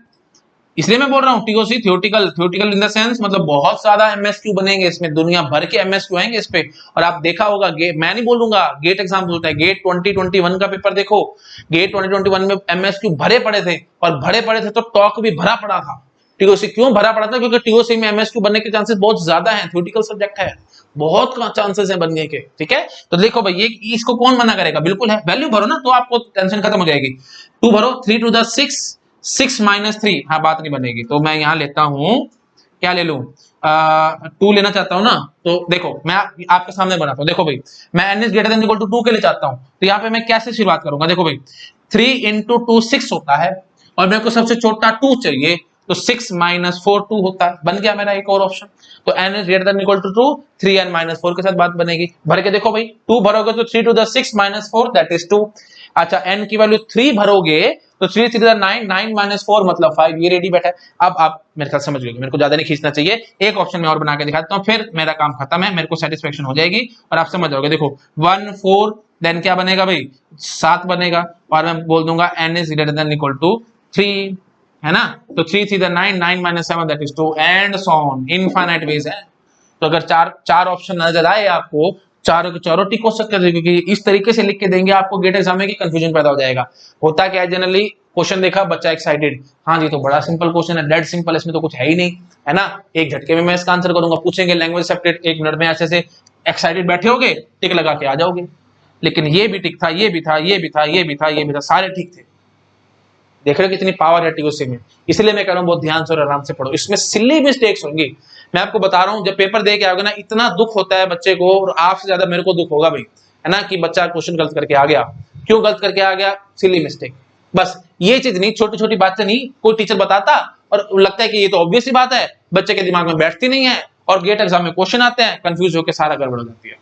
इसलिए मैं बोल रहा हूँ TOC theoretical in the sense, मतलब बहुत ज्यादा एमएसक्यू बनेंगे इसमें, दुनिया भर के एमएसक्यू आएंगे इस पे। और आप देखा होगा, मैं नहीं बोलूंगा, गेट एग्जाम बोलता है, गेट 2021 का पेपर देखो, गेट 2021 में एमएसक्यू भरे पड़े थे, और भरे पड़े थे तो टॉक भी भरा पड़ा था। टीओसी क्यों भरा पड़ा था? क्योंकि टीओसी में एमएसक्यू बनने के चांसेस बहुत ज्यादा हैं, थ्योरेटिकल सब्जेक्ट है, बहुत चांसेस है बनने के, ठीक है। तो देखो भाई ये इसको कौन मना करेगा, बिल्कुल है, वैल्यू भरो ना तो आपको टेंशन खत्म हो जाएगी। 2 भरो, 3 टू द 6, 6 माइनस 3, हाँ बात नहीं बनेगी। तो मैं यहाँ लेता हूँ, क्या ले लूं, 2 लेना चाहता हूँ ना, तो देखो मैं आपके सामने बनाता हूँ। देखो भाई मैं n is greater than equal to 2 के लिए चाहता हूँ, तो यहाँ पे मैं कैसे शुरुआत करूंगा? देखो भाई 3 इंटू 2 6 होता है, और मेरे को सबसे छोटा 2 चाहिए, तो 6 माइनस 4 2 होता है, बन गया मेरा एक और ऑप्शन। तो n is greater than equal to 2, 3n minus 4 के साथ बात बनेगी। भर के देखो भाई, 2 भरोगे तो 3 two the 6 minus 4 that is 2। अच्छा n की वैल्यू 3 भरोगे तो 3 3 9, 9 माइनस 4 मतलब 5, ये रेडी बैठा है। अब आप मेरे साथ समझ गए, मेरे को ज्यादा नहीं खींचना चाहिए, एक ऑप्शन में और बना के दिखाता हूँ, फिर मेरा काम खत्म है, मेरे को सेटिस्फेक्शन हो जाएगी और आप समझ जाओगे। देखो 1 4 देन क्या बनेगा भाई, 7 बनेगा, और मैं बोल दूंगा n is greater than equal to 3, है ना। तो 3 3 9, 9 minus 7 that is 2 and so on, infinite ways है। तो अगर चार ऑप्शन नजर आए आपको, चारों के चारों टिक हो सकते थे, क्योंकि इस तरीके से लिख के देंगे आपको गेट एग्जाम में कि कंफ्यूजन पैदा हो जाएगा। होता क्या है जनरली, क्वेश्चन देखा बच्चा एक्साइटेड, हाँ जी तो बड़ा सिंपल क्वेश्चन है, डेड सिंपल, इसमें तो कुछ है ही नहीं, है ना, एक झटके में मैं इसका आंसर करूंगा। पूछेंगे लैंग्वेज सेप्टेड, 1 मिनट में ऐसे से एक्साइटेड बैठे होगे, टिक लगा के आ जाओगे। लेकिन ये भी टिक था, ये भी था, ये भी था, ये भी था, ये भी था, सारे ठीक थे। देख रहे हो कितनी पावर है टीओसी में। इसलिए मैं कह रहा हूँ बहुत ध्यान से और आराम से पढ़ो, इसमें सिली मिस्टेक्स होंगी। मैं आपको बता रहा हूँ, जब पेपर दे के आओगे ना, इतना दुख होता है बच्चे को, और आपसे ज्यादा मेरे को दुख होगा भाई, है ना, कि बच्चा क्वेश्चन गलत करके आ गया। क्यों गलत करके आ गया? Silly mistake. बस ये चीज नहीं, छोटी छोटी बातें नहीं, कोई टीचर बताता और लगता है कि ये तो ऑब्वियस ही बात है, बच्चे के दिमाग में बैठती नहीं है, और गेट एग्जाम में क्वेश्चन आते हैं, कंफ्यूज होकर सारा गड़बड़ हो जाती है।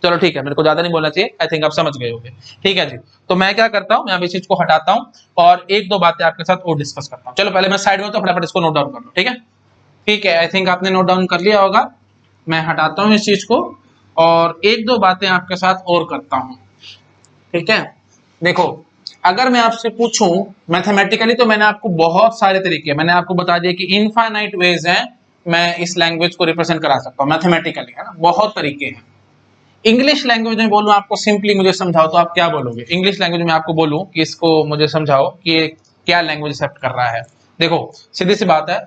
चलो ठीक है, मेरे को ज्यादा नहीं बोलना चाहिए, आई थिंक आप समझ गए होंगे, ठीक है जी। तो मैं क्या करता हूँ, मैं अब इस चीज को हटाता हूँ और एक दो बातें आपके साथ और डिस्कस करता हूँ। चलो पहले मैं साइड में, तो फटाफट इसको नोट डाउन कर लो, ठीक है। ठीक है, आई थिंक आपने नोट डाउन कर लिया होगा। मैं हटाता हूँ इस चीज को और एक दो बातें आपके साथ और करता हूँ, ठीक है। देखो अगर मैं आपसे पूछूं मैथमेटिकली, तो मैंने आपको बहुत सारे तरीके, मैंने आपको बता दिया कि इनफाइनाइट वेज हैं मैं इस लैंग्वेज को रिप्रेजेंट करा सकता हूँ मैथमेटिकली, है ना, बहुत तरीके हैं। इंग्लिश लैंग्वेज में बोलूं आपको, सिंपली मुझे समझाओ, तो आप क्या बोलोगे? इंग्लिश लैंग्वेज में आपको बोलूं कि इसको मुझे समझाओ कि ये क्या लैंग्वेज एक्सेप्ट कर रहा है। देखो सीधी सी बात है,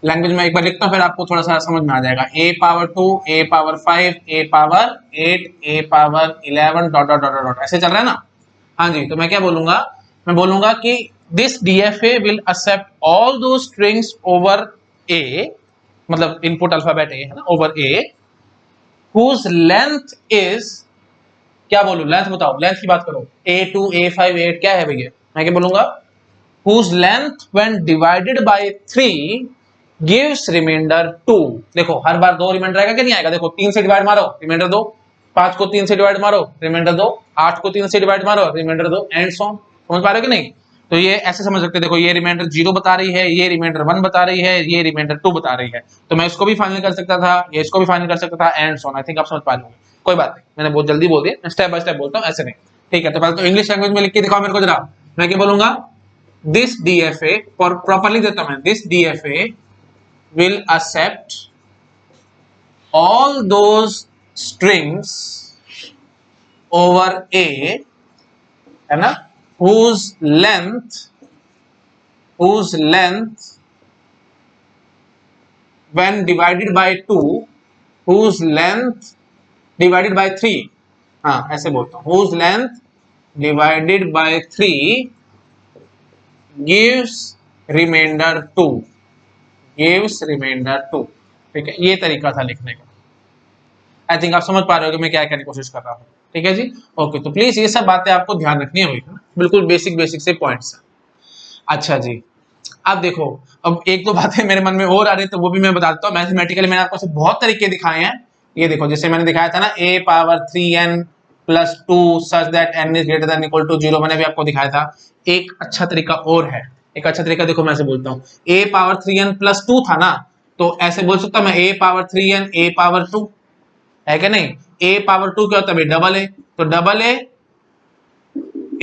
लैंग्वेज में एक बार लिखता हूं, फिर आपको थोड़ा सा समझ में आ जाएगा। a power 2, a power 5, a power 8, a power 11 dot dot dot dot, ऐसे चल रहा है ना। हाँ जी, तो मैं क्या बोलूंगा, मैं बोलूंगा कि this DFA will accept all दो स्ट्रिंग्स ओवर a, मतलब इनपुट अल्फाबेट a है ना, over a whose length is, क्या बोलूं, लेंथ बताओ, लेंथ की बात करो, A2 A5 8 क्या है भैया, मैं क्या बोलूंगा, whose length when divided by 3 gives remainder 2। देखो हर बार 2 रिमाइंडर आएगा कि नहीं आएगा, देखो 3 से डिवाइड मारो रिमाइंडर 2, 5 को 3 से डिवाइड मारो रिमाइंडर 2, 8 को 3 से डिवाइड मारो रिमाइंडर 2 एंड सो ऑन। समझ पा रहे हो कि नहीं? तो ये ऐसे समझ सकते हैं, देखो ये रिमाइंडर 0 बता रही है, ये रिमाइंडर 1 बता रही है, ये रिमाइंडर 2 बता रही है, तो मैं इसको भी फाइनल कर सकता था, ये इसको भी फाइनल कर सकता था and so on. I think आप समझ पा रहे होंगे, कोई बात नहीं, मैंने बहुत जल्दी बोल दिया, मैं स्टेप बाय स्टेप बोलता हूं, ऐसे नहीं। ठीक है, तो पहले तो इंग्लिश लैंग्वेज में लिख के दिखाओ मेरे को जरा, मैं क्या बोलूंगा, दिस डीएफए, और प्रॉपर्ली देता हूं मैं, this DFA will accept all those strings over A, है ना, whose length when divided by 2, whose length divided by 3, हाँ ऐसे बोलता हूँ, whose length divided by 3 gives remainder 2, gives remainder 2। ठीक है, ये तरीका था लिखने का। आई थिंक आप समझ पा रहे हो कि मैं क्या कहने की कोशिश कर रहा हूँ। ठीक है जी, ओके। तो प्लीज ये सब बातें आपको ध्यान रखनी है, बिल्कुल बेसिक से पॉइंट्स। अच्छा जी, अब देखो, अब एक दो बातें मेरे मन में और आ रही है तो वो भी मैं बताता हूँ। मैथमेटिकली मैंने आपको बहुत तरीके दिखाए हैं। ये देखो, जैसे मैंने दिखाया था ना, a power 3n plus 2 such that n is greater than equal to 0, मैंने भी आपको दिखाया था। एक अच्छा तरीका और है, एक अच्छा तरीका देखो, मैं ऐसे बोलता हूँ, a पावर 3n प्लस 2 था ना, तो ऐसे बोल सकता हूँ मैं a power 3n a power 2, है क्या नहीं? a पावर 2 क्या होता है भाई? डबल a, तो double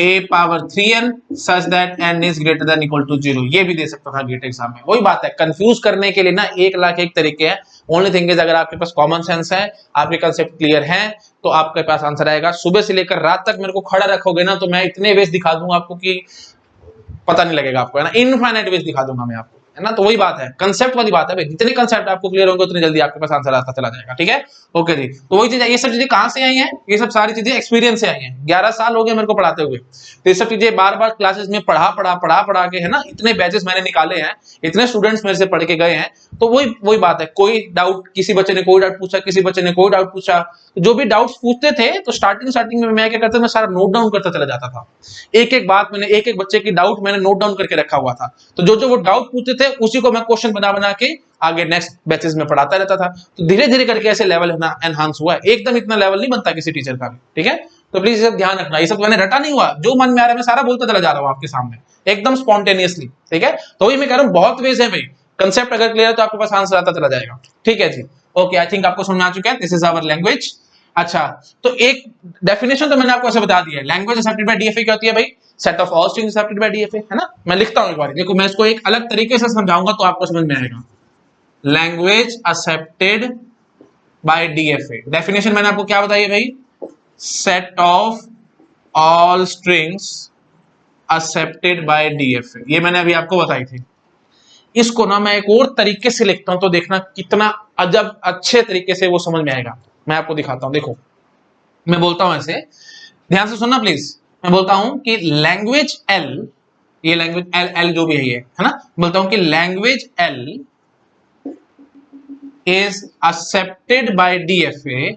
a power 3n such that n is greater than equal to 0, ये भी दे सकता था गेट एग्जाम में। वही बात है, कंफ्यूज करने के लिए ना 1 लाख एक तरीके हैं। ओनली थिंग इज, अगर आपके पास कॉमन सेंस है, आपके कंसेप्ट क्लियर है, तो आपके पास आंसर आएगा। सुबह से लेकर रात तक मेरे को खड़ा रखोगे ना, तो मैं इतने वेज दिखा दूंगा आपको कि पता नहीं लगेगा आपको, है ना, इनफाइनाइट वेज दिखा दूंगा मैं आपको, है ना। तो वही बात है, कंसेप्ट वाली बात है भाई, जितने कंसेप्ट आपको क्लियर होंगे उतनी जल्दी आपके पास आंसर आता चला जाएगा। ठीक है, ओके जी। तो वही चीज है, ये सब चीजें कहां से आई हैं? ये सब सारी चीजें एक्सपीरियंस से आई हैं। 11 साल हो गए मेरे को पढ़ाते हुए, तो ये सब चीजें बार बार क्लासेस में पढ़ा के, है ना, इतने बैचेस मैंने निकाले हैं, इतने स्टूडेंट्स मेरे से पढ़ के गए हैं। तो वही बात है, कोई डाउट, किसी बच्चे ने कोई डाउट पूछा, किसी बच्चे ने कोई डाउट पूछा, जो भी डाउट्स पूछते थे, तो स्टार्टिंग में मैं क्या करता था, मैं सारा नोट डाउन करता चला जाता था। एक एक बात मैंने, एक एक बच्चे की डाउट मैंने नोट डाउन करके रखा हुआ था। तो जो वो डाउट पूछते थे, उसी को मैं क्वेश्चन बना के आगे नेक्स्ट बैचेस में पढ़ाता रहता था। तो धीरे धीरे करके ऐसे लेवल एनहांस हुआ है। एकदम इतना लेवल नहीं बनता किसी टीचर का भी। ठीक है, तो प्लीज ये ध्यान रखना, ये सब मैंने रटा नहीं हुआ, जो मन में आ रहा है मैं सारा बोलता चला जा रहा हूँ आपके सामने, एकदम स्पॉन्टेनियसली। ठीक है, तो वही मैं कह रहा हूँ, बहुत वेज है भाई, कंसेप्ट अगर क्लियर है तो आपके पास आंसर आता चला जाएगा। ठीक है जी, ओके, आई थिंक आपको समझ में आ चुका है, दिस इज आवर लैंग्वेज। अच्छा, तो एक डेफिनेशन तो मैंने आपको ऐसे बता दिया है, लैंग्वेज एक्सेप्टेड बाय डीएफए क्या होती है भाई? Set of all strings accepted by DFA, है ना। मैं लिखता हूं एक बार, देखो मैं इसको एक अलग तरीके से समझाऊंगा तो आपको समझ में आएगा। Language accepted by DFA, definition मैंने आपको क्या बताई है भाई? Set of all strings accepted by DFA, ये मैंने अभी आपको बताई थी। इसको ना मैं एक और तरीके से लिखता हूं, तो देखना कितना अजब अच्छे तरीके से वो समझ में आएगा। मैं आपको दिखाता हूं, देखो मैं बोलता हूं ऐसे, ध्यान से सुनना प्लीज। मैं बोलता हूं कि लैंग्वेज एल, ये लैंग्वेज एल जो भी है ये, है ना, बोलता हूं कि language L is accepted by DFA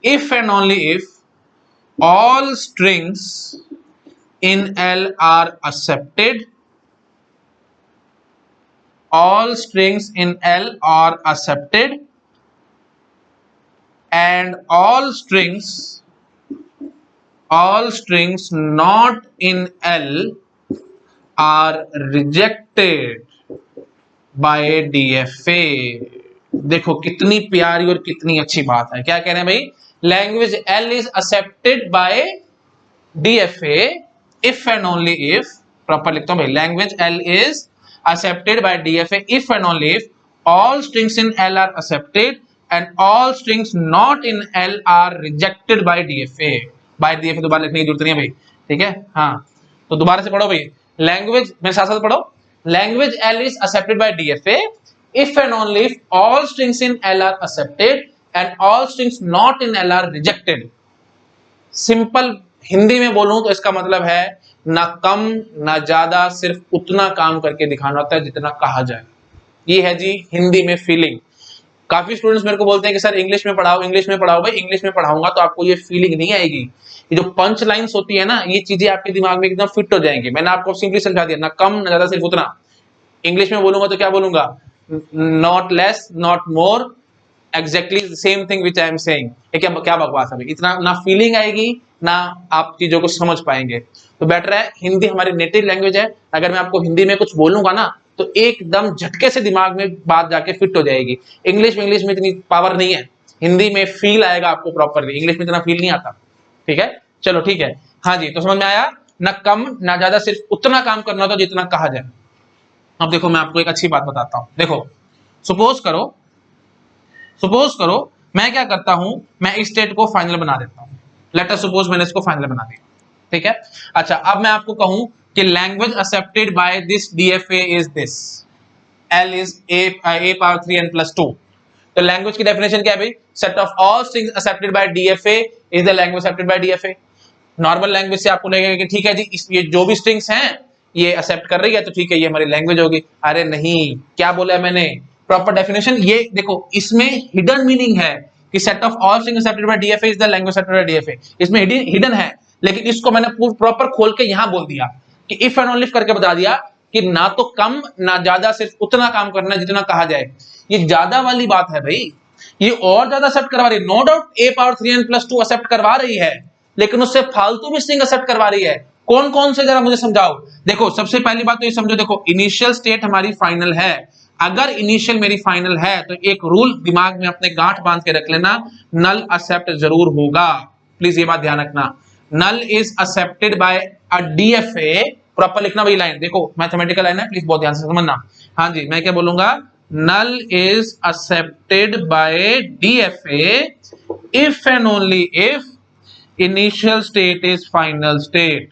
if and only if all strings in L are accepted, all strings in L are accepted, and all strings not in L are rejected by DFA। देखो कितनी प्यारी और कितनी अच्छी बात है। क्या कह रहे हैं भाई? Language L is accepted by DFA if and only if, proper लिखता हूं भाई, language L is accepted by DFA if and only if all strings in L are accepted and all strings not in L are rejected by DFA. By DFA दोबारा लिखने की जरूरत नहीं है भाई, ठीक है। हाँ, तो दोबारा से पढ़ो भाई, लैंग्वेज मेरे साथ साथ पढ़ो, language L is accepted by DFA if and only if all strings in L are accepted and all strings not in L are rejected। Simple Hindi में बोलूं तो इसका मतलब है ना कम ना ज्यादा, सिर्फ उतना काम करके दिखाना होता है जितना कहा जाए। ये है जी हिंदी में फीलिंग। काफी स्टूडेंट्स मेरे को बोलते हैं कि सर इंग्लिश में पढ़ाओ, इंग्लिश में पढ़ाओ। भाई इंग्लिश में पढ़ाऊंगा तो आपको ये फीलिंग नहीं आएगी, ये जो पंच लाइंस होती है ना, ये चीजें आपके दिमाग में एकदम फिट हो जाएंगी। मैंने आपको सिंपली समझा दिया, ना कम ना ज्यादा, सिर्फ उतना। इंग्लिश में बोलूंगा तो क्या बोलूंगा, not less not more, exactly same thing which I am saying. क्या क्या बकवास है, इतना ना फीलिंग आएगी ना आप चीजों को समझ पाएंगे। तो बेटर है, हिंदी हमारी नेटिव लैंग्वेज है, अगर मैं आपको हिंदी में कुछ बोलूंगा ना तो एकदम झटके से दिमाग में बात जाके फिट हो जाएगी। इंग्लिश में इतनी पावर नहीं है, हिंदी में फील आएगा आपको प्रॉपरली, इंग्लिश में इतना फील नहीं आता। ठीक है, चलो ठीक है। हाँ जी, तो समझ में आया, ना कम ना ज्यादा, सिर्फ उतना काम करना होता जितना कहा जाए। अब देखो मैं आपको एक अच्छी बात बताता हूं। देखो सपोज करो मैं क्या करता हूं, मैं इस स्टेट को फाइनल बना देता हूं। लेट अस सपोज मैंने इसको फाइनल बना दिया। ठीक है, अच्छा अब मैं आपको कहूं कि language accepted by this DFA is this, L is a power 3n plus 2। तो लैंग्वेज की डेफिनेशन क्या है भाई, set of all strings accepted by DFA is the language accepted by DFA. Normal language से आपको लगेगा कि ठीक है जी, ये जो भी स्ट्रिंग्स हैं ये एक्सेप्ट कर रही है तो ठीक है, ये हमारी लैंग्वेज होगी। अरे नहीं, क्या बोला है मैंने, प्रॉपर डेफिनेशन। ये देखो इसमें हिडन मीनिंग है कि set of all strings accepted by DFA is the language accepted by DFA. इसमें हिडन है, लेकिन इसको मैंने प्रॉपर खोल के यहां बोल दिया कि इफ एंड ओनली करके बता दिया कि ना तो कम ना ज्यादा, सिर्फ उतना काम करना है जितना कहा जाए। ये ज्यादा वाली बात है भाई, ये और ज्यादा एक्सेप्ट करवा रही है। No doubt a power 3n plus 2 accept करवा रही है, लेकिन उससे फालतू भी स्ट्रिंग एक्सेप्ट करवा रही है। कौन कौन से, जरा मुझे समझाओ। देखो सबसे पहली बात तो ये समझो, देखो इनिशियल स्टेट हमारी फाइनल है। अगर इनिशियल मेरी फाइनल है तो एक रूल दिमाग में अपने गांठ बांध के रख लेना, नल एक्सेप्ट जरूर होगा। प्लीज ये बात ध्यान रखना, null is accepted by a DFA. Proper लिखना वही लाइन, देखो मैथमेटिकल लाइन है, प्लीज बहुत ध्यान से समझना। हाँ जी, मैं क्या बोलूंगा, null is accepted by DFA if and only if initial state is final state.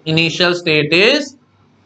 Initial state is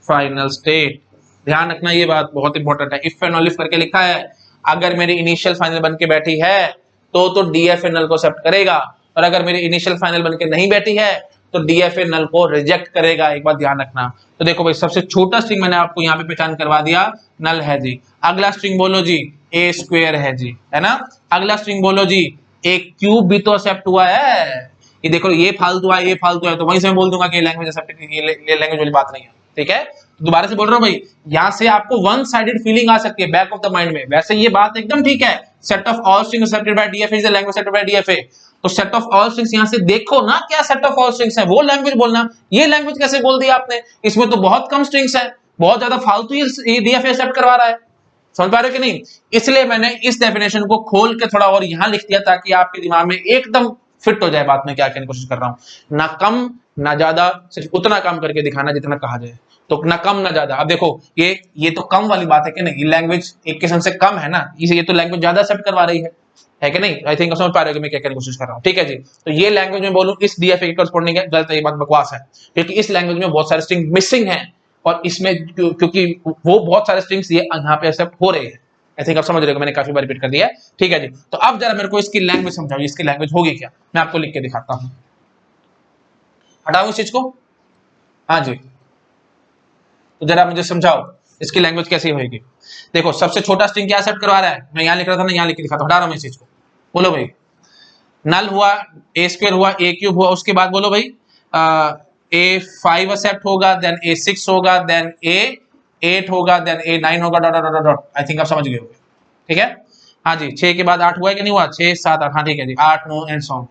final state, ध्यान रखना ये बात बहुत इंपॉर्टेंट है। इफ एंड ओनली करके लिखा है, अगर मेरी इनिशियल फाइनल बन के बैठी है तो डीएफए नल को एक्सेप्ट करेगा, और अगर मेरी इनिशियल फाइनल बन के नहीं बैठी है तो डीएफए नल को रिजेक्ट करेगा। एक बात ध्यान रखना। तो देखो भाई, सबसे छोटा स्ट्रिंग मैंने आपको यहाँ पे पहचान करवा दिया, नल है जी। अगला स्ट्रिंग बोलो जी, ए स्क्वायर है जी, है ना। अगला स्ट्रिंग बोलो जी, ए क्यूब भी तो एक्सेप्ट हुआ है। ये देखो ये फालतू है, ये फालतू है, तो वहीं से मैं बोल दूंगा कि लैंग्वेज एक्सेप्टेड, ये लैंग्वेज वाली बात नहीं है। ठीक है, दोबारा से बोल रहा हूं भाई, यहां से आपको वन साइडेड फीलिंग आ सकती है बैक ऑफ द माइंड में, वैसे ये बात एकदम ठीक है। Set of all strings accepted by DFA is the language accepted by DFA. तो सेट ऑफ ऑल स्ट्रिंग्स यहां से देखो ना, क्या सेट ऑफ ऑल स्ट्रिंग्स है, वो लैंग्वेज बोलना। ये लैंग्वेज कैसे बोल दिया आपने, इसमें तो बहुत कम स्ट्रिंग्स है, बहुत ज्यादा फालतू ये डीएफए एक्सेप्ट करवा रहा है। समझ पा रहे हो कि नहीं, इसलिए मैंने इस डेफिनेशन को खोल के थोड़ा और यहां लिख दिया ताकि आपके दिमाग में एकदम फिट हो जाए बात में क्या कहने की कोशिश कर रहा हूं। ना कम ना ज्यादा, सिर्फ उतना काम करके दिखाना जितना कहा जाए। तो ना कम ना ज्यादा। अब देखो ये तो कम वाली बात है कि नहीं, ये लैंग्वेज एक किस्म से कम है ना, इसे ये तो लैंग्वेज ज्यादा एक्सेप्ट करवा रही है कि नहीं। आई थिंक समझ पा रहे हो कि मैं क्या कहने की कोशिश कर रहा हूं। ठीक है जी, तो ये लैंग्वेज में बोलूं इस डीएफए के करस्पॉन्डिंग है, गलत है, ये बात बकवास है, क्योंकि इस लैंग्वेज में बहुत सारे स्ट्रिंग मिसिंग है, और इसमें क्योंकि वो बहुत सारे स्ट्रिंग्स ये यहाँ पे एक्सेप्ट हो रहे हैं। आई थिंक आप समझ रहे हो, मैंने काफी बार रिपीट कर दिया है। ठीक है जी, तो अब जरा मेरे को इसकी लैंग्वेज समझाओ, इसकी लैंग्वेज होगी क्या, मैं आपको लिख के दिखाता हूं। हटाओ इस चीज को, हाँ जी, तो जरा मुझे समझाओ इसकी लैंग्वेज कैसी होगी। देखो सबसे छोटा स्ट्रिंग क्या एक्सेप्ट करवा रहा है, मैं यहां लिख रहा था ना, यहां लिख के दिखाता हूं, हटा रहा हूं इस चीज को। बोलो भाई, नल हुआ, ए स्क्वायर हुआ, ए क्यूब हुआ, उसके बाद बोलो भाई ए 5 एक्सेप्ट होगा, देन ए 6 होगा, देन ए 8 होगा, देन ए 9 होगा, dot dot dot. I think आप समझ गए होंगे। ठीक है, हाँ जी, 6 के बाद 8 हुआ है कि नहीं हुआ, 6 7 8, हाँ ठीक है जी, 8 9 एंड सो ऑन।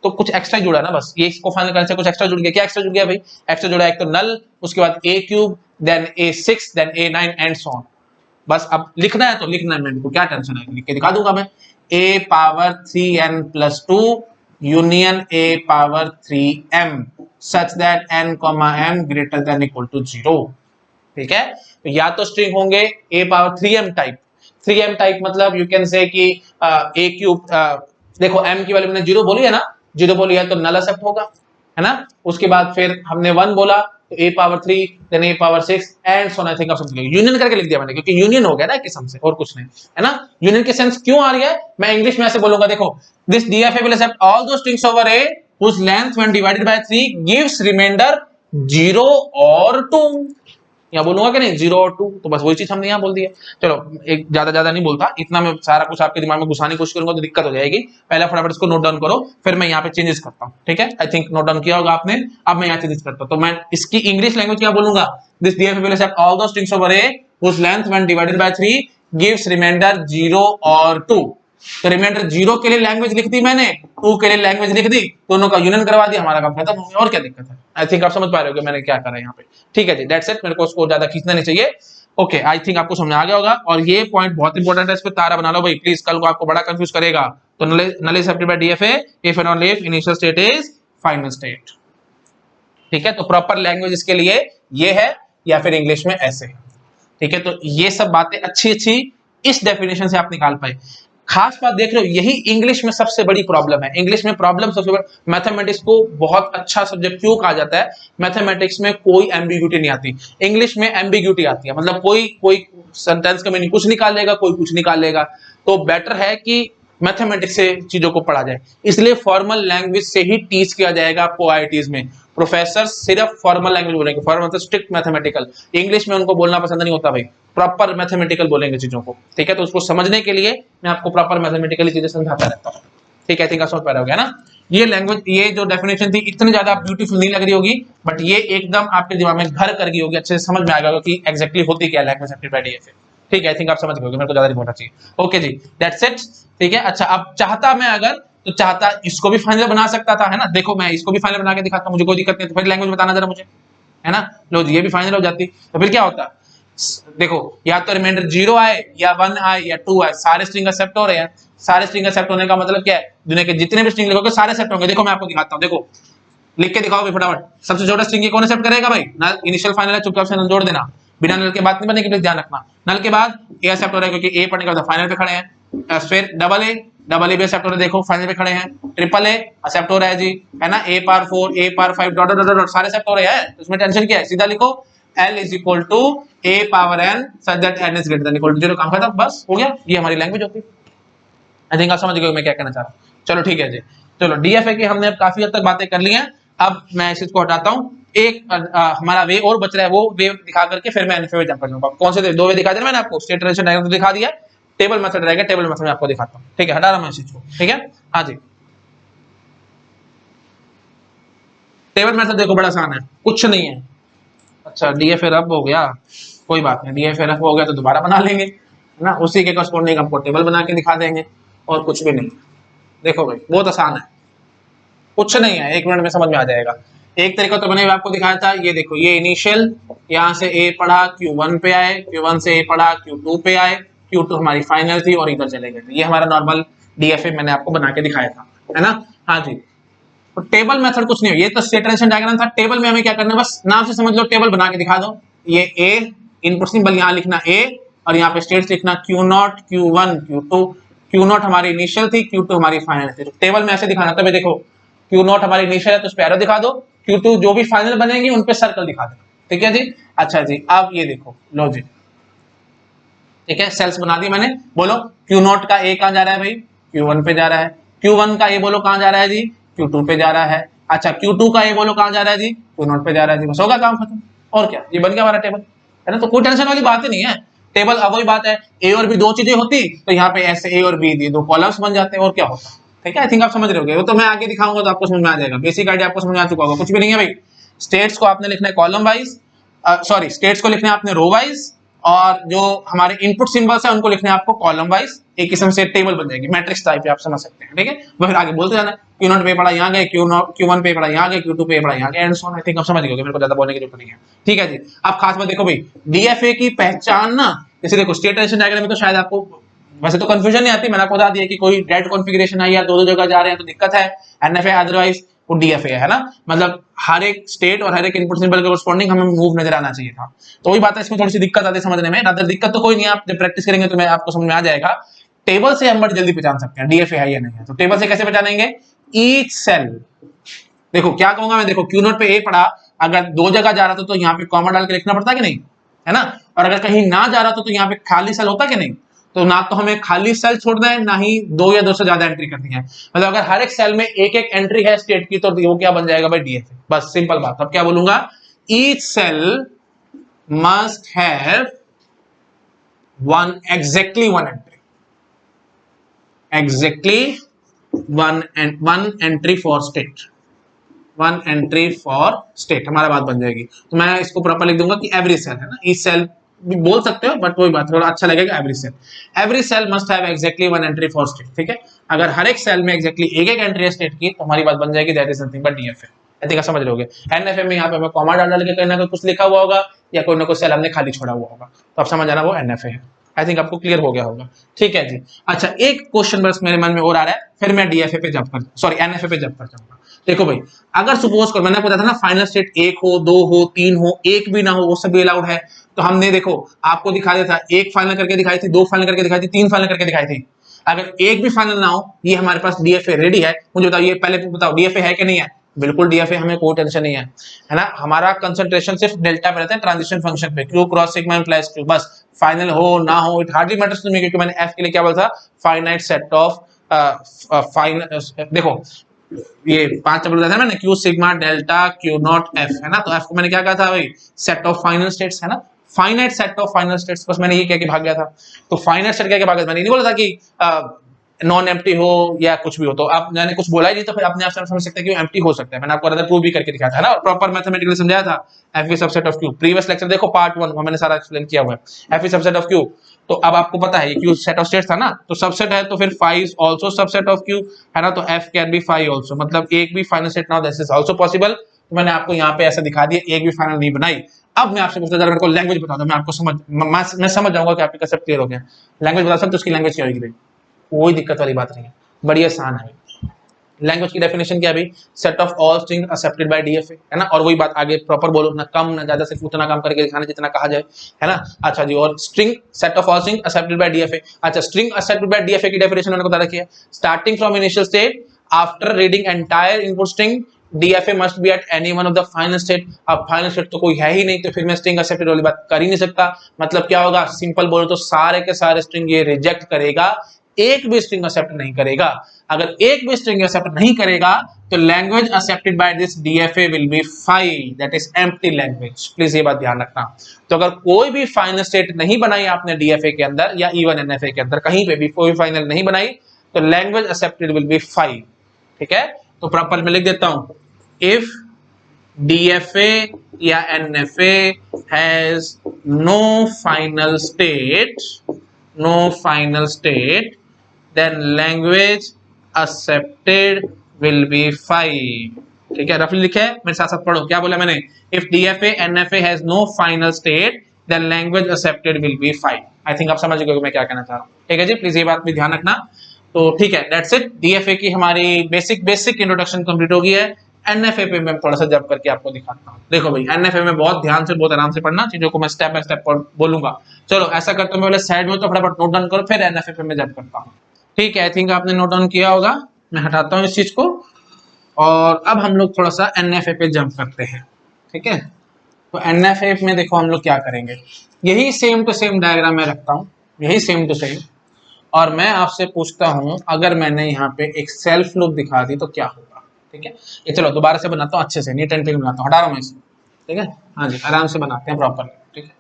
तो कुछ एक्स्ट्रा जुड़ा ना, बस ये इसको फाइनल करने से कुछ एक्स्ट्रा जुड़ गया। क्या एक्स्ट्रा जुड़ गया भाई, एक्स्ट्रा जुड़ा एक तो नल, उसके बाद A cube, then A 6, then A 9 and so on. बस अब लिखना है तो लिखना है, मेरे को क्या टेंशन है, लिख के दिखा दूंगा मैं। a power 3n plus 2 union a power 3m such that n, m greater than equal to 0। ठीक है, तो या तो स्ट्रिंग होंगे a power 3m type. 3m type मतलब यू कैन से कि a क्यूब, देखो m की वैल्यू मैंने 0 बोली है ना, 0 बोली है तो नल एक्सेप्ट होगा, है ना। उसके बाद फिर हमने 1 बोला तो a power 3, then a power 6 and so on. I think आप समझ गए, यूनियन करके लिख दिया मैंने, क्योंकि यूनियन हो गया ना किस्म से, और कुछ नहीं, है ना। यूनियन के सेंस क्यों आ रही है, मैं इंग्लिश में ऐसे बोलूंगा, देखो this DFA will accept all दो strings over a whose length when divided by 3 gives remainder 0 or 2। यहाँ बोलूंगा कि नहीं 0 और 2, तो बस वही चीज हमने यहाँ बोल दी है। चलो एक ज्यादा नहीं बोलता, इतना मैं सारा कुछ आपके दिमाग में घुसाने की कोशिश करूंगा तो दिक्कत हो जाएगी। पहले फटाफट इसको नोट डाउन करो, फिर मैं यहाँ पे चेंजेस करता हूँ, ठीक है। आई थिंक नोट डाउन किया होगा आपने। अब मैं यहाँ चेंजेस करता हूँ, तो मैं इसकी इंग्लिश लैंग्वेज क्या बोलूंगा, this DFA will accept all those strings over A whose length when divided by 3 gives remainder 0 और 2। तो रिमाइंडर 0 के लिए लैंग्वेज लिख दी मैंने, 2 के लिए लैंग्वेज लिख दी, दोनों का यूनियन करवा दिया, हमारा काम खत्म हो गया। और क्या दिक्कत है? आई थिंक आप समझ पा रहे हो मैंने क्या करा यहाँ पे, ठीक है जी। दैट्स इट, मेरे को उसको ज्यादा खींचना नहीं चाहिए। ओके, आई थिंक आपको समझ आ गया होगा। और ये पॉइंट बहुत इंपॉर्टेंट है, इस पे तारा बना लो भाई प्लीज, कल को आपको बड़ा कंफ्यूज करेगा। तो null is accepted by DFA if and only if initial state is final state, ठीक है। तो प्रॉपर लैंग्वेज इसके लिए ये है, या फिर इंग्लिश में ऐसे है, ठीक है। तो ये सब बातें अच्छी इस डेफिनेशन से आप निकाल पाए। खास बात देख रहे हो, यही इंग्लिश में सबसे बड़ी प्रॉब्लम है। इंग्लिश में प्रॉब्लम सबसे बड़ी, मैथमेटिक्स को बहुत अच्छा सब्जेक्ट क्यों कहा जाता है, मैथमेटिक्स में कोई एम्बिग्यूटी नहीं आती, इंग्लिश में एम्बिग्यूटी आती है। मतलब कोई सेंटेंस का मीनिंग कुछ निकाल लेगा, कोई कुछ निकाल लेगा। तो बेटर है कि मैथमेटिक्स से चीजों को पढ़ा जाए, इसलिए फॉर्मल लैंग्वेज से ही टीच किया जाएगा आपको आईआईटीज में। प्रोफेसर सिर्फ फॉर्मल लैंग्वेज बोलेंगे, फॉर्मल मतलब स्ट्रिक्ट मैथमेटिकल। इंग्लिश में उनको बोलना पसंद नहीं होता भाई, प्रॉपर मैथमेटिकल बोलेंगे चीजों को, ठीक है। तो उसको समझने के लिए मैं आपको प्रॉपर मैथमेटिकली चीजें समझाता रहता हूँ, ठीक है। ठीक है, समझ पा रहे हो ना। ये लैंग्वेज, ये जो डेफिनेशन थी इतनी ज्यादा ब्यूटीफुल नहीं लग रही होगी, बट ये एकदम आपके दिमाग में घर कर गई होगी, अच्छे से समझ में आ गया होगा कि एग्जैक्टली होती क्या लैंग्वेज एक्सेप्टेड बाय डीएफए, ठीक है। आई थिंक आप समझ गए होंगे, मेरे को ज्यादा नहीं बोलना चाहिए। ओके जी, दैट्स इट, ठीक है। अच्छा, अब चाहता मैं अगर, तो चाहता इसको भी फाइनल बना सकता था, है ना। देखो मैं इसको भी फाइनल बना के दिखाता हूँ, मुझे कोई दिक्कत नहीं, तो फिर लैंग्वेज बताना जरा मुझे, है ना। लो जी, ये भी फाइनल हो जाती, तो फिर क्या होता, देखो या तो रिमाइंडर 0 आए या 1 आए या 2 आए, सारे स्ट्रिंग एक्सेप्ट हो रहे हैं। सारे स्ट्रिंग एक्सेप्ट होने का मतलब क्या है, दुनिया के जितने भी स्ट्रिंग लिखोगे सारे एक्सेप्ट होंगे। देखो मैं आपको दिखाता हूँ, देखो लिख के दिखाओ भाई फटाफट। सबसे छोटा स्ट्रिंग कौन एक्सेप्ट करेगा भाई, नल इनिशियल फाइनल है, चुपचाप से नल जोड़ देना, बिना नल के बात नहीं बनेगी, प्लीज ध्यान रखना। नल के बाद ए एक्सेप्ट हो रहा है क्योंकि ए पढ़ने के बाद फाइनल पे खड़े हैं। फिर डबल ए भी एक्सेप्ट हो रहा है, देखो फाइनल पे खड़े हैं। ट्रिपल ए एक्सेप्ट हो रहा है जी, है ना। ए पावर 4 ए पावर 5 डॉट डॉट डॉट सारे एक्सेप्ट हो रहे हैं, तो इसमें टेंशन क्या है, सीधा लिखो L is equal to a power n such that n is greater than equal to 0, काम खत्म, बस हो गया। ये हमारी लैंग्वेज होती है। आई थिंक आप समझ गए मैं क्या कहना चाह रहा हूँ। चलो ठीक है जी, चलो डीएफए की हमने अब काफी हद तक बातें कर ली हैं। अब मैं इस चीज को हटाता हूँ, एक हमारा वे और बच रहा है, वो वे दिखा करके फिर मैं एनएफए जंप कर लूंगा। कौन से दो वे दिखा दिया मैंने आपको, स्टेट ट्रांजिशन डायग्राम तो दिखा दिया, टेबल मेथड रहेगा, टेबल मेथड में आपको दिखाता हूँ, ठीक है। हटा रहा मैं इस चीज को, ठीक है। हाँ जी, टेबल मेथड देखो बड़ा आसान है, कुछ नहीं है। अच्छा, डीएफए रब हो गया, कोई बात नहीं, डीएफए रब हो गया तो दोबारा बना लेंगे, है ना। उसी के करस्पॉन्डिंग आपको टेबल बना के दिखा देंगे, और कुछ भी नहीं। देखो भाई बहुत आसान है, कुछ नहीं है, 1 मिनट में समझ में आ जाएगा। एक तरीका तो मैंने आपको दिखाया था, ये देखो, ये इनिशियल, यहाँ से ए पढ़ा Q1 पे आए, Q1 से ए पढ़ा Q2 पे आए, Q2 हमारी फाइनल थी और इधर चले गए थे। ये हमारा नॉर्मल डीएफए मैंने आपको बना के दिखाया था, है ना। हाँ जी, तो टेबल मेथड कुछ नहीं है, ये तो स्टेट ट्रांजिशन डायग्राम था। टेबल में हमें क्या करना है, बस नाम से समझ लो, टेबल बना के दिखा दो। ये ए इनपुट सिंबल यहाँ लिखना ए, और यहाँ पे स्टेट्स लिखना Q0 Q1 Q2। Q0 हमारी इनिशियल थी, Q2 हमारी फाइनल थी। तो टेबल में ऐसे दिखाना, तभी देखो Q0 हमारी इनिशियल है तो उस पे एरो दिखा दो, Q2 जो भी फाइनल बनेंगी उन पे सर्कल दिखा दो, ठीक है जी। अच्छा जी, अब ये देखो लो जी, ठीक है, सेल्स बना दी मैंने। बोलो Q0 का ए कहाँ जा रहा है भाई, Q1 पे जा रहा है। Q1 का ए बोलो कहाँ जा रहा है जी, Q2 पे जा रहा है। अच्छा, Q2 का ए बोलो कहाँ जा रहा है जी, Q0 पे जा रहा है जी, बस होगा काम खत्म। और क्या, ये बन गया हमारा टेबल, है ना। तो कोई टेंशन वाली बात ही नहीं है। टेबल अब वही बात है, ए और बी दो चीजें होती तो यहाँ पे ऐसे ए और बी दो कॉलम्स बन जाते हैं, और क्या होता, ठीक है। आई थिंक आप समझ रहे होगे, वो तो मैं आगे दिखाऊंगा तो आपको समझ में आ जाएगा। बेसिक आइडिया आपको समझ में आ चुका होगा। कुछ भी नहीं है भाई, स्टेट्स को आपने लिखना है कॉलम वाइज, सॉरी स्टेट्स को लिखना है आपने रो वाइज, और जो हमारे इनपुट सिंबल्स है उनको लिखने हैं आपको कॉलम वाइज। एक किस्म से टेबल बन जाएगी, मैट्रिक्स टाइप आप समझ सकते हैं, ठीक है। वो फिर आगे बोलते जाना, Q0 पे पढ़ा यहाँ गए, Q1 पे पढ़ा यहाँ गए, Q2 पे पढ़ा यहाँ गए, and so on. I think आप समझ गए, मेरे को ज्यादा बोलने की जरूरत नहीं है, ठीक है जी। अब खास बात देखो भाई, डीएफए की पहचान ना, जैसे देखो स्टेट ट्रांजिशन डायग्राम में तो शायद आपको वैसे तो कंफ्यूजन नहीं आती, मैंने आपको बता दिया कि कोई डेट कॉन्फ़िगरेशन है या दो जगह जा रहे हैं तो दिक्कत है। एनएफए अदरवाइज वो डीएफए है ना, मतलब हर एक स्टेट और हर एक इनपुट सिंबल के कॉरस्पॉन्डिंग हमें मूव नजर आना चाहिए था। तो वही बात है, इसमें थोड़ी सी दिक्कत आती है समझने में। अदर दिक्कत तो कोई नहीं है, आप जब प्रैक्टिस करेंगे तो मैं आपको समझ में आ जाएगा। टेबल से हम बड़ी जल्दी पहचान सकते हैं डीएफए है या नहीं है। तो टेबल से कैसे पहचानेंगे, ईच सेल, देखो क्या कहूंगा मैं, देखो Q0 पे ए पढ़ा, अगर दो जगह जा रहा था तो यहाँ पे कॉमा डाल के लिखना पड़ता कि नहीं, है ना। और अगर कहीं ना जा रहा था तो यहाँ पे खाली सेल होता कि नहीं। तो ना तो हमें खाली सेल छोड़ना है, ना ही 2 या 2 से ज्यादा एंट्री करनी है। मतलब अगर हर एक सेल में एक एक एंट्री है स्टेट की, तो वो क्या बन जाएगा भाई, डीएफए। बस सिंपल बात। अब क्या बोलूंगा, each cell must have exactly one entry for state, हमारा बात बन जाएगी। तो मैं इसको प्रॉपर लिख दूंगा कि एवरी सेल है ना, इस सेल भी बोल सकते हो बट वही बात थोड़ा अच्छा लगेगा, every cell must have exactly one entry for state. ठीक है, अगर हर एक सेल में एग्जैक्टली एक एक एंट्री है स्टेट की तो हमारी बात बन जाएगी that is nothing but DFA. I think आप समझ रहोगे। एनएफए में यहाँ पे हमें कॉमा डाल के कहीं ना कुछ लिखा हुआ होगा या कोई ना कोई सेल हमने खाली छोड़ा हुआ होगा, तो आप समझ आना वो एनएफए है। आई थिंक आपको क्लियर हो गया होगा। ठीक है जी। अच्छा, एक क्वेश्चन बस मेरे मन में और आ रहा है, फिर मैं डीएफए पे जंप कर सॉरी एनएफए पे जंप कर जाऊंगा। देखो भाई, अगर सपोज करो मैंने बताया था ना फाइनल स्टेट एक हो, दो हो, तीन हो, एक भी ना हो, वो सब भी अलाउड है। तो हमने देखो आपको दिखा दिया था, एक फाइनल करके दिखाई थी, दो फाइनल करके दिखाई थी, तीन फाइनल करके दिखाई थी। अगर एक भी फाइनल ना हो, ये हमारे पास डीएफए रेडी है। मुझे बताओ, ये पहले बताओ डीएफए है कि नहीं है? बिल्कुल डीएफए, हमें कोई टेंशन नहीं है, है ना। हमारा कंसंट्रेशन सिर्फ डेल्टा पे रहता है, ट्रांजिशन फंक्शन पे, Q cross sigma implies Q, बस फाइनल हो ना हो it hardly matters to me, क्योंकि मैंने एफ के लिए क्या बोला था, फाइनाइट सेट ऑफ देखो ये 5 चैप्टर बताया था मैंने, Q sigma delta Q naught F, है ना। तो एफ को मैंने क्या कहा था भाई, सेट ऑफ फाइनल स्टेट्स, है ना, finite set of final states, बस मैंने ये कह के भाग गया था। तो फाइनाइट सेट कह के भाग गया, मैंने नहीं बोला था कि नॉन एम्प्टी हो या कुछ भी हो। तो आप मैंने कुछ बोला ही नहीं, तो फिर अपने आप से समझ सकते हैं कि एम्प्टी हो सकता है। मैंने आपको प्रूव भी करके दिखाया था ना, और प्रॉपर मैथमेटिकली समझाया था। F is subset of Q, previous lecture देखो पार्ट 1 में मैंने सारा एक्सप्लेन किया हुआ है। F is subset of Q, तो अब आपको पता है ये क्यू सेट ऑफ स्टेट्स था ना, तो सबसेट है तो फिर phi is also subset of Q, है ना। तो F can be phi also, मतलब एक भी final state now this is also possible. तो मैंने आपको यहाँ पे ऐसा दिखा दिया, एक भी फाइनल नहीं बनाई। अब मैं आपसे पूछता हूं, मेरे को लैंग्वेज बता दो, मैं आपको मैं समझ जाऊंगा कि आपके कंसेप्ट क्लियर हो गया। लैंग्वेज बता सकते हो, उसकी लैंग्वेज क्या होगी भाई? कोई दिक्कत वाली बात नहीं है, बड़ी आसान है। लैंग्वेज की डेफिनेशन क्या है? Set of all string accepted by DFA, है ना। और वही बात आगे प्रॉपर बोलो, ना कम ना ज्यादा, सिर्फ उतना काम करके दिखाना जितना कहा जाए, है ना। अच्छा जी, और string set of all string accepted by DFA. अच्छा, स्ट्रिंग एक्सेप्टेड बाय डीएफए की डेफिनेशन मैंने बता रखी है, starting from initial state after reading entire input string DFA must be eight any one of the final state. अब फाइनल स्टेट तो कोई है ही नहीं, तो फिर मैं स्ट्रिंग एक्सेप्टेड वाली बात कर ही नहीं सकता। मतलब क्या होगा, सिंपल बोलो तो सारे के सारे स्ट्रिंग ये रिजेक्ट करेगा, एक भी स्ट्रिंग एक्सेप्ट नहीं करेगा। अगर एक भी स्ट्रिंग एक्सेप्ट नहीं करेगा तो language accepted by this DFA will be phi, that is empty language. Please ये बात ध्यान रखना। तो अगर कोई भी फाइनल स्टेट नहीं बनाई आपने डीएफए के अंदर या इवन एनएफए के अंदर, कहीं पे भी कोई फाइनल नहीं बनाई, तो language accepted will be phi. ठीक है, तो प्रॉपर में लिख देता हूं, इफ डीएफए या NFA has no final state then language accepted will be fine। ठीक है, रफली लिखे, मेरे साथ साथ पढ़ो, क्या बोला मैंने? if DFA NFA has no final state then language accepted will be fine। I think आप समझ गए मैं क्या कहना चाह रहा हूँ। ठीक है जी, प्लीज ये बात भी ध्यान रखना। तो ठीक है, दैट्स इट। DFA की हमारी बेसिक इंट्रोडक्शन कंप्लीट हो गई है। एनएफए पे मैं थोड़ा सा जब करके आपको दिखाता हूँ। देखो भाई, एनएफए में बहुत ध्यान से, बहुत आराम से पढ़ना, चीजों को मैं स्टेप बाय स्टेप बोलूंगा। चलो ऐसा करते मैं पहले साइड में तो फटाफट नोट डाउन करो, फिर एनएफए पे मैं जब करता हूँ। ठीक है, आई थिंक आपने नोट डाउन किया होगा। मैं हटाता हूँ इस चीज को, और अब हम लोग थोड़ा सा एनएफए पे जंप करते हैं। ठीक है, तो एनएफए में देखो हम लोग क्या करेंगे, यही सेम टू सेम डायग्राम मैं रखता हूँ, यही सेम टू सेम। और मैं आपसे पूछता हूँ, अगर मैंने यहाँ पे एक सेल्फ लूप दिखा दी तो क्या होगा? ठीक है, ये चलो दोबारा से बनाता हूँ, अच्छे से नीट एंड क्लीन बनाता हूँ, हटा रहा हूँ मैं इसे। ठीक है, हाँ जी, आराम से बनाते हैं प्रॉपर। ठीक है,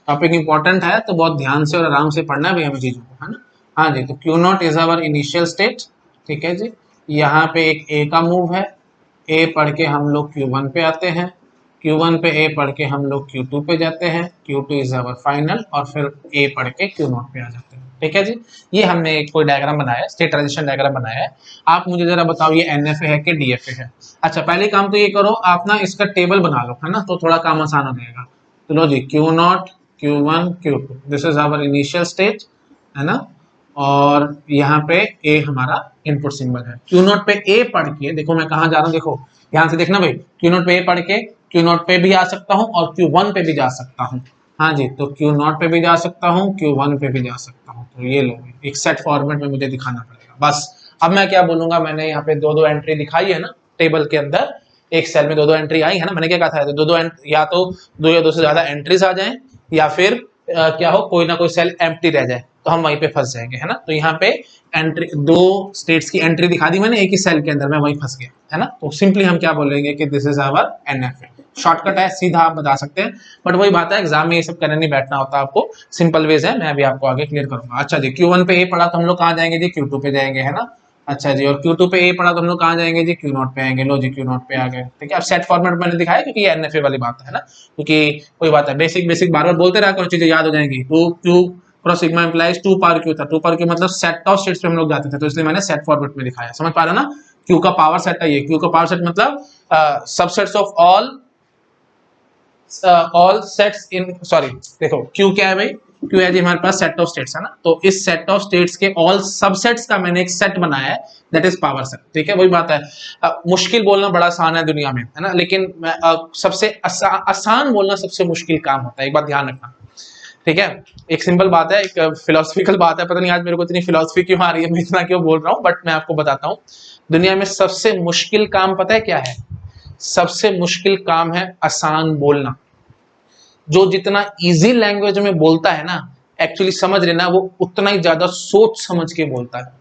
टॉपिक इंपॉर्टेंट है तो बहुत ध्यान से और आराम से पढ़ना है भाई हमें चीजों को, है ना। हाँ जी, तो Q naught is our initial state. ठीक है जी, यहाँ पे एक ए का मूव है, ए पढ़ के हम लोग Q1 पे आते हैं, Q1 पे ए पढ़ के हम लोग Q2 पे जाते हैं, Q2 इज आवर फाइनल, और फिर ए पढ़ के Q0 पे आ जाते हैं। ठीक है जी, ये हमने एक कोई डायग्राम बनाया है, स्टेट ट्रांजिशन डायग्राम बनाया है। आप मुझे जरा बताओ ये एनएफए है कि डीएफए है? अच्छा, पहले काम तो ये करो, आप ना इसका टेबल बना लो, है ना, तो थोड़ा काम आसान हो जाएगा। तो लो जी, Q0 Q1 Q2, this is our initial state, है ना। और यहाँ पे ए हमारा इनपुट सिंबल है। Q0 पे ए पढ़ के देखो मैं कहाँ जा रहा हूँ, देखो ध्यान से देखना भाई, Q0 पे ए पढ़ के Q0 पे भी आ सकता हूँ और Q1 पे भी जा सकता हूँ। हाँ जी, तो Q0 पे भी जा सकता हूँ, Q1 पे भी जा सकता हूँ। तो ये लो, एक सेट फॉर्मेट में मुझे दिखाना पड़ेगा बस। अब मैं क्या बोलूंगा, मैंने यहाँ पे दो एंट्री दिखाई है ना टेबल के अंदर, एक सेल में दो एंट्री आई है ना। मैंने क्या कहा था, दो या तो दो या दो से ज्यादा एंट्रीज आ जाए, या फिर क्या हो, कोई ना कोई सेल एम्प्टी रह जाए, तो हम वहीं पे फंस जाएंगे, है ना। तो यहाँ पे एंट्री, दो स्टेट्स की एंट्री दिखा दी मैंने एक ही सेल के अंदर, मैं वहीं फंस गया, है ना। तो सिंपली हम क्या बोलेंगे कि this is our NFA. Shortcut है, सीधा आप बता सकते हैं, बट वही बात है एग्जाम में ये सब करने नहीं बैठना होता आपको, सिंपल वेज है, मैं भी आपको आगे क्लियर करूंगा। अच्छा जी, Q1 पे ए पढ़ा तो हम लोग कहाँ जाएंगे जी, Q2 पे जाएंगे, है ना। अच्छा जी, और Q2 पे ए पढ़ा तो हम लोग कहाँ जाएंगे जी, Q0 पे आएंगे। लो जी, Q0 पे आ गए, ठीक है। अब सेट फॉर्मेट मैंने दिखाया क्योंकि ये NFA वाली बात है ना, क्योंकि कोई बात है, बेसिक बेसिक बार बार बोलते रहा कुछ चीजें याद हो जाएंगी। Two Q cross sigma implies two power Q था, टू पावर क्यू मतलब सेट ऑफ स्टेट्स पे हम लोग जाते थे, तो इसलिए मैंने सेट फॉर्मेट में दिखाया, समझ पा रहे ना। क्यू का पावर सेट है ये, क्यू का पावर सेट मतलब subsets of all sets in, sorry देखो क्यू क्या है भाई, क्यू है जी हमारे पास सेट ऑफ स्टेट्स है ना, तो इस सेट ऑफ स्टेट्स के ऑल सबसेट्स का मैंने एक सेट बनाया है, दैट इज पावर सेट, ठीक है। वही बात है, मुश्किल बोलना बड़ा आसान है दुनिया में, है ना, लेकिन सबसे आसान बोलना सबसे मुश्किल काम होता है, एक बात ध्यान रखना, ठीक है। एक सिंपल बात है, एक फिलोसफिकल बात है, पता नहीं आज मेरे को इतनी फिलोसफी क्यों आ रही है, मैं इतना क्यों बोल रहा हूँ, बट मैं आपको बताता हूँ। दुनिया में सबसे मुश्किल काम पता है क्या है, सबसे मुश्किल काम है आसान बोलना। जो जितना इजी लैंग्वेज में बोलता है ना, एक्चुअली समझ लेना वो उतना ही ज्यादा सोच समझ के बोलता है।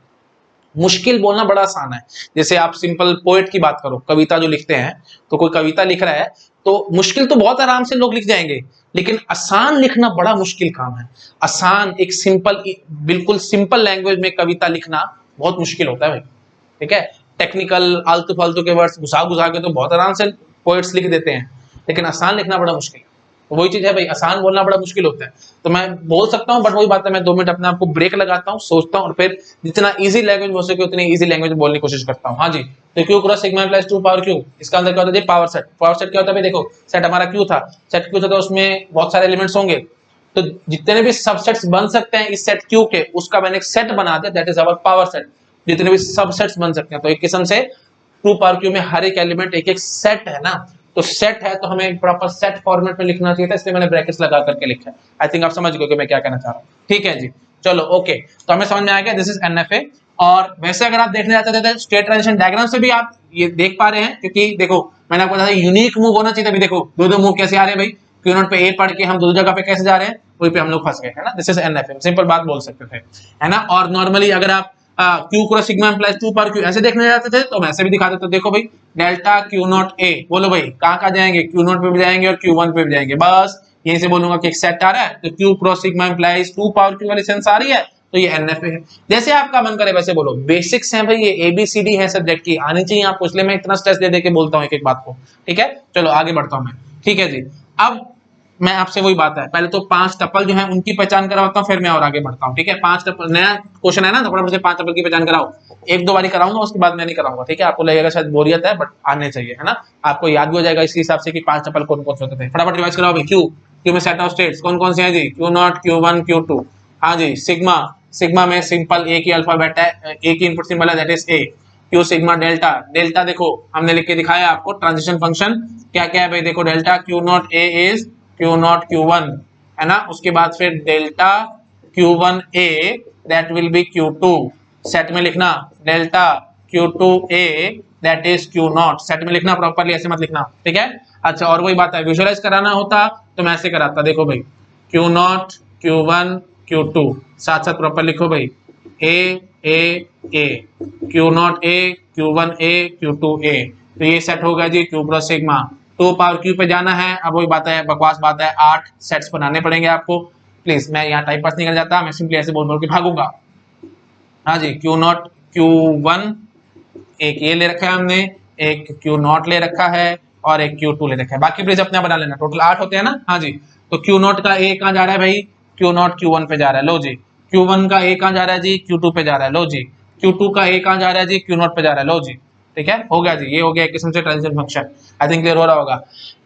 मुश्किल बोलना बड़ा आसान है, जैसे आप सिंपल पोएट की बात करो, कविता जो लिखते हैं, तो कोई कविता लिख रहा है तो मुश्किल तो बहुत आराम से लोग लिख जाएंगे, लेकिन आसान लिखना बड़ा मुश्किल काम है। आसान एक सिंपल, बिल्कुल सिंपल लैंग्वेज में कविता लिखना बहुत मुश्किल होता है भाई, ठीक है। टेक्निकल आलतू फालतू के वर्ड्स घुसा घुसा के तो बहुत आराम से पोएट्स लिख देते हैं, लेकिन आसान लिखना बड़ा मुश्किल है। तो वही चीज है भाई, आसान बोलना बड़ा मुश्किल होता है, तो मैं बोल सकता हूँ, बट वही बात है, मैं 2 मिनट अपने आप को ब्रेक लगाता हूँ, सोचता हूँ, और फिर जितना इजी लैंग्वेज हो सके उतनी इजी लैंग्वेज बोलने की कोशिश करता हूँ। हाँ जी, तो Q cross sigma plus 2 power Q, इसका अंदर क्या होता है, पावर सेट। पावर सेट क्या होता है भाई, देखो सेट हमारा क्यू था, सेट क्यू था तो उसमें बहुत सारे एलिमेंट्स होंगे, तो जितने भी सबसेट्स बन सकते हैं इस सेट क्यू के, उसका मैंने एक सेट बना दिया, that is our power set. जितने भी सबसेट्स बन सकते हैं, तो एक किस्म से 2 पावर क्यू में हर एक एलिमेंट एक एक सेट है ना, तो सेट है तो हमें प्रॉपर सेट फॉर्मेट में लिखना चाहिए था, इसलिए मैंने ब्रैकेट्स लगा करके लिखा है। आई थिंक आप समझ गए कि मैं क्या कहना चाह रहा हूँ, ठीक है जी। चलो ओके, तो हमें समझ में आ गया दिस इज एनएफए। और वैसे अगर आप देखने जाते थे स्टेट ट्रांजिशन डायग्राम से भी आप ये देख पा रहे हैं, क्योंकि देखो मैंने आपको बताया यूनिक मूव होना चाहिए, अभी देखो दो दो मूव कैसे आ रहे हैं भाई, क्यू नोट पे ए पढ़ के हम दो जगह पे कैसे जा रहे हैं, वहीं पे हम लोग फंस गए, है ना। दिस इज एनएफए, सिंपल बात बोल सकते थे, है ना। और नॉर्मली अगर आप क्यू क्रॉस सिग्मा प्लस 2 पर क्यू ऐसे देखने जाते थे, तो वैसे भी दिखा देते, देखो भाई डेल्टा क्यू नॉट ए, बोलो भाई कहाँ कहाँ जाएंगे, क्यू नॉट पे भी जाएंगे और Q1 पे भी जाएंगे, बस यहीं से बोलूंगा कि एक सेट आ रहा है, तो Q cross sigma implies 2 power Q वाली सेंस आ रही है, तो ये एनएफए है। जैसे आपका मन करे वैसे बोलो, बेसिक्स हैं भाई, ये एबीसीडी है सब्जेक्ट की, आनी चाहिए आपको, इसलिए मैं इतना स्ट्रेस दे दे के बोलता हूँ एक एक बात को, ठीक है। चलो आगे बढ़ता हूँ मैं, ठीक है जी। अब मैं आपसे वही बात है, पहले तो 5 टपल जो है उनकी पहचान करवाता हूँ, फिर मैं और आगे बढ़ता हूँ, ठीक है। 5 टपल नया क्वेश्चन है ना, तो फटाफट से 5 टपल की पहचान कराओ, एक दो बारी कराऊंगा, उसके बाद मैं नहीं कराऊंगा, ठीक है। आपको लगेगा शायद बोरियत है, बट आने चाहिए, है ना, आपको याद भी हो जाएगा इसके हिसाब से कि 5 टपल कौन कौन से होते थे। फटाफट रिवाइज कराओ भाई। क्यू, क्यू में सेट ऑफ स्टेट्स कौन कौन से हैं जी, क्यू नॉट, Q1, Q2। हाँ जी, सिग्मा, सिग्मा में सिंपल एक ही अल्फाबेट है, एक ही इनपुट सिंबल है, that is a. Q sigma delta, delta देखो हमने लिख के दिखाया आपको, ट्रांजिशन फंक्शन क्या क्या है भाई, देखो delta Q naught A is Q not Q1, है ना। उसके बाद फिर delta Q1 A that will be Q2, set में लिखना delta Q2 A that is Q not, set में लिखना प्रॉपरली, ऐसे मत लिखना, ठीक है। अच्छा, और वही बात है, विजुअलाइज कराना होता तो मैं ऐसे कराता, देखो भाई Q नॉट, Q1, Q2, साथ साथ प्रॉपर लिखो भाई, ए क्यू नॉट ए, Q1 ए, Q2 ए, तो ये सेट होगा G Q cross sigma. 2 power Q पे जाना है, अब वही बात है, बकवास बात है, 8 सेट्स बनाने पड़ेंगे आपको। प्लीज मैं यहाँ टाइप पास नहीं कर जाता, मैं सिंपली ऐसे बोल बोल के भागूंगा। हाँ जी, क्यू नॉट Q1 एक ये ले रखा है हमने, एक क्यू नॉट ले रखा है, और एक Q2 ले रखा है, बाकी प्लीज अपने बना लेना, टोटल 8 होते हैं ना। हाँ जी, तो क्यू नॉट का ए कहाँ जा रहा है भाई, क्यू नॉट Q1 पे जा रहा है, लो जी। Q1 का ए कहाँ जा रहा है जी, Q2 पे जा रहा है, लो जी। Q2 का ए कहाँ जा रहा है जी, Q नॉट पे जा रहा है, लो जी। ठीक है, हो गया जी, ये हो गया एक किस्म से transition function. I think clear हो रहा होगा।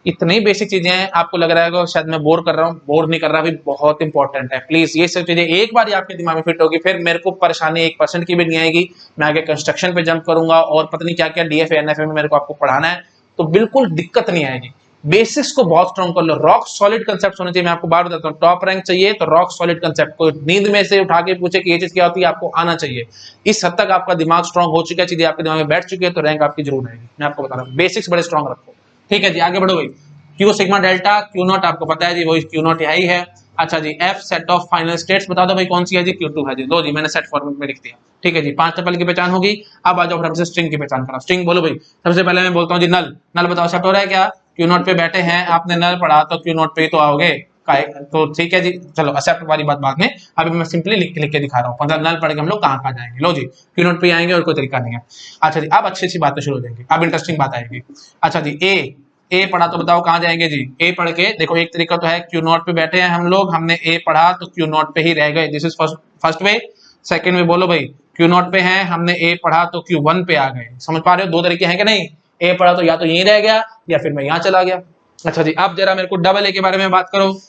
इतनी बेसिक चीजें हैं, आपको लग रहा है शायद मैं बोर कर रहा हूँ, बोर नहीं कर रहा, भी बहुत इंपॉर्टेंट है। प्लीज ये सब चीजें एक बार आपके दिमाग में फिट होगी, फिर मेरे को परेशानी 1% की भी नहीं आएगी। मैं आगे कंस्ट्रक्शन पे जंप करूंगा और पता नहीं क्या क्या डीएफए एनएफए में मेरे को आपको पढ़ाना है, तो बिल्कुल दिक्कत नहीं आएगी। बेसिक्स को बहुत स्ट्रॉन्ग कर लो, रॉक सॉलिड कंसेप्ट होने चाहिए। मैं आपको बार बताता हूँ, टॉप रैंक चाहिए तो रॉक सॉलिड कंसेप्ट, कोई नींद में से उठा के पूछे कि ये चीज क्या होती है, आपको आना चाहिए। इस हद तक आपका दिमाग स्ट्रॉन्ग हो चुका है, चीजें आपके दिमाग में बैठ चुकी है, तो रैंक आपकी जरूर आएगी। मैं आपको बता रहा हूँ, बेसिक्स बड़े स्ट्रॉन्ग रखो, ठीक है जी। आगे बढ़ो भाई, Q sigma delta Q not आपको पता है जी, वही क्यू नॉट यही है। अच्छा जी, F set of final states बता दो भाई कौन सी है जी, Q2 है जी, लो जी मैंने सेट फॉर्मेट में लिख दिया, ठीक है जी। 5 टपल की पहचान होगी। अब आ जाओ फटाफट से स्ट्रिंग की पहचान करो। स्ट्रिंग बोलो भाई, सबसे पहले मैं बोलता हूँ जी नल, नल बताओ सेट हो रहा है क्या, क्यू नॉट पे बैठे हैं, आपने नल पढ़ा तो क्यू नॉट पे ही तो आओगे। तो ठीक है जी, चलो एक्सेप्ट वाली बात बाद में, अभी मैं सिंपली लिख के दिखा रहा हूँ, मतलब नल पढ़ के हम लोग कहाँ जाएंगे। लो जी, क्यू नॉट पे आएंगे और कोई तरीका नहीं है। अच्छा जी, अब अच्छी बातें शुरू हो जाएंगी, अब इंटरेस्टिंग बात आएगी। अच्छा जी, ए पढ़ा तो बताओ कहाँ जाएंगे जी। ए पढ़ के देखो, एक तरीका तो है क्यू नॉट पे बैठे हैं हम लोग, हमने ए पढ़ा तो क्यू नॉट पे ही रह गए, this is first way. Second में बोलो भाई, क्यू नॉट पे हैं, हमने ए पढ़ा तो क्यू वन पे आ गए। समझ पा रहे हो, दो तरीके हैं कि नहीं। ए पढ़ा तो या तो यहीं रह गया या फिर मैं यहाँ चला गया। अच्छा जी, अब जरा मेरे को डबल ए के बारे में बात करो।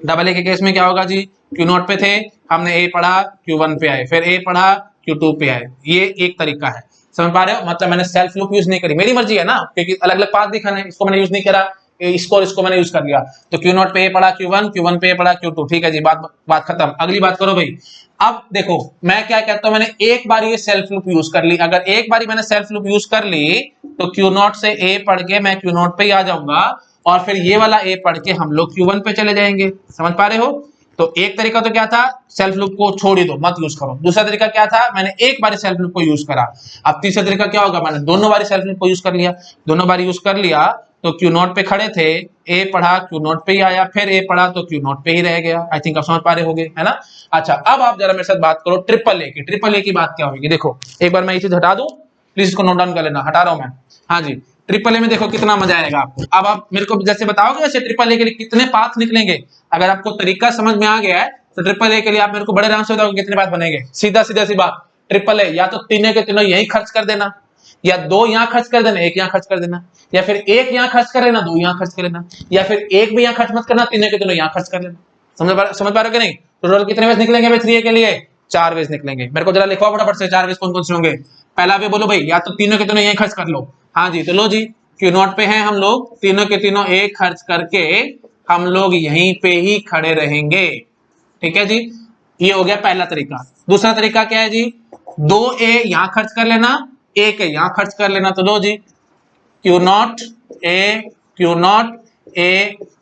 डबल ए के केस में क्या होगा जी, क्यू नॉट पे थे, हमने ए पढ़ा क्यू वन पे आए, फिर ए पढ़ा क्यू टू पे आए। ये एक तरीका है, समझ पा रहे हो, मतलब मैंने सेल्फ लूप यूज नहीं करी, मेरी मर्जी है ना, क्योंकि अलग अलग पाथ दिखाना है, इसको मैंने यूज नहीं करा, इसको और इसको मैंने यूज कर लिया। तो क्यू नॉट पे ए पढ़ा क्यू वन पे ए पढ़ा क्यू टू, ठीक है जी, बात खत्म। अगली बात करो भाई। अब देखो मैं क्या कहता हूं, मैंने एक बार ये सेल्फ लूप यूज कर ली, अगर एक बार मैंने सेल्फ लूप यूज कर ली तो क्यू नॉट से ए पढ़ के मैं क्यू नॉट पे ही आ जाऊंगा, और फिर ये वाला ए पढ़ के हम लोग क्यू वन पे चले जाएंगे। समझ पा रहे हो। तो एक तरीका तो क्या था, सेल्फ लूप को छोड़ ही दो, मत यूज करो। दूसरा तरीका क्या था, मैंने एक बार सेल्फ लूप को यूज करा। अब तीसरा तरीका क्या होगा, मैंने दोनों बार सेल्फ लूप को यूज कर लिया। दोनों बार यूज कर लिया तो क्यू नॉट पे खड़े थे, ए पढ़ा क्यू नॉट पे ही आया, फिर ए पढ़ा तो क्यू नॉट पे ही रह गया। आई थिंक आप समझ पा रहे होंगे, है ना। अच्छा, अब आप जरा मेरे साथ बात करो ट्रिपल ए की। ट्रिपल ए की बात क्या होगी, देखो एक बार मैं ये चीज हटा दूं, प्लीज इसको नोट डाउन कर लेना, हटा रहा हूं मैं। हाँ जी, ट्रिपल ए में देखो कितना मजा आएगा आपको। अब आप मेरे को जैसे बताओगे वैसे ट्रिपल ए के लिए कितने पाथ निकलेंगे, अगर आपको तरीका समझ में आ गया है तो ट्रिपल ए के लिए आप मेरे को बड़े आराम से बताओगे कितने पाथ बनेंगे। सीधा सीधा सी बात, ट्रिपल ए या तो तीनों के तीनों यही खर्च कर देना, या दो यहाँ खर्च कर देना, एक यहाँ खर्च कर देना, या फिर एक यहाँ खर्च कर लेना, दो यहाँ खर्च कर लेना, या फिर एक भी यहाँ खर्च मत करना, तीनों के तीनों यहाँ खर्च कर लेना। समझ पा रहे हो कि नहीं। टोटल कितने वेज निकलेंगे भाई 3A के लिए, 4 वेज निकलेंगे। मेरे को जरा लिखवा फटाफट से 4 वेज कौन कौन से होंगे। पहला वे बोलो भाई, या तो तीनों के तीनों यही खर्च कर लो। हाँ जी, तो लो जी, क्यू नॉट पे हैं हम लोग, तीनों के तीनों एक खर्च करके हम लोग यहीं पे ही खड़े रहेंगे। ठीक है जी, ये हो गया पहला तरीका। दूसरा तरीका क्या है जी, 2A यहां खर्च कर लेना, एक यहां खर्च कर लेना, तो लो जी Q naught A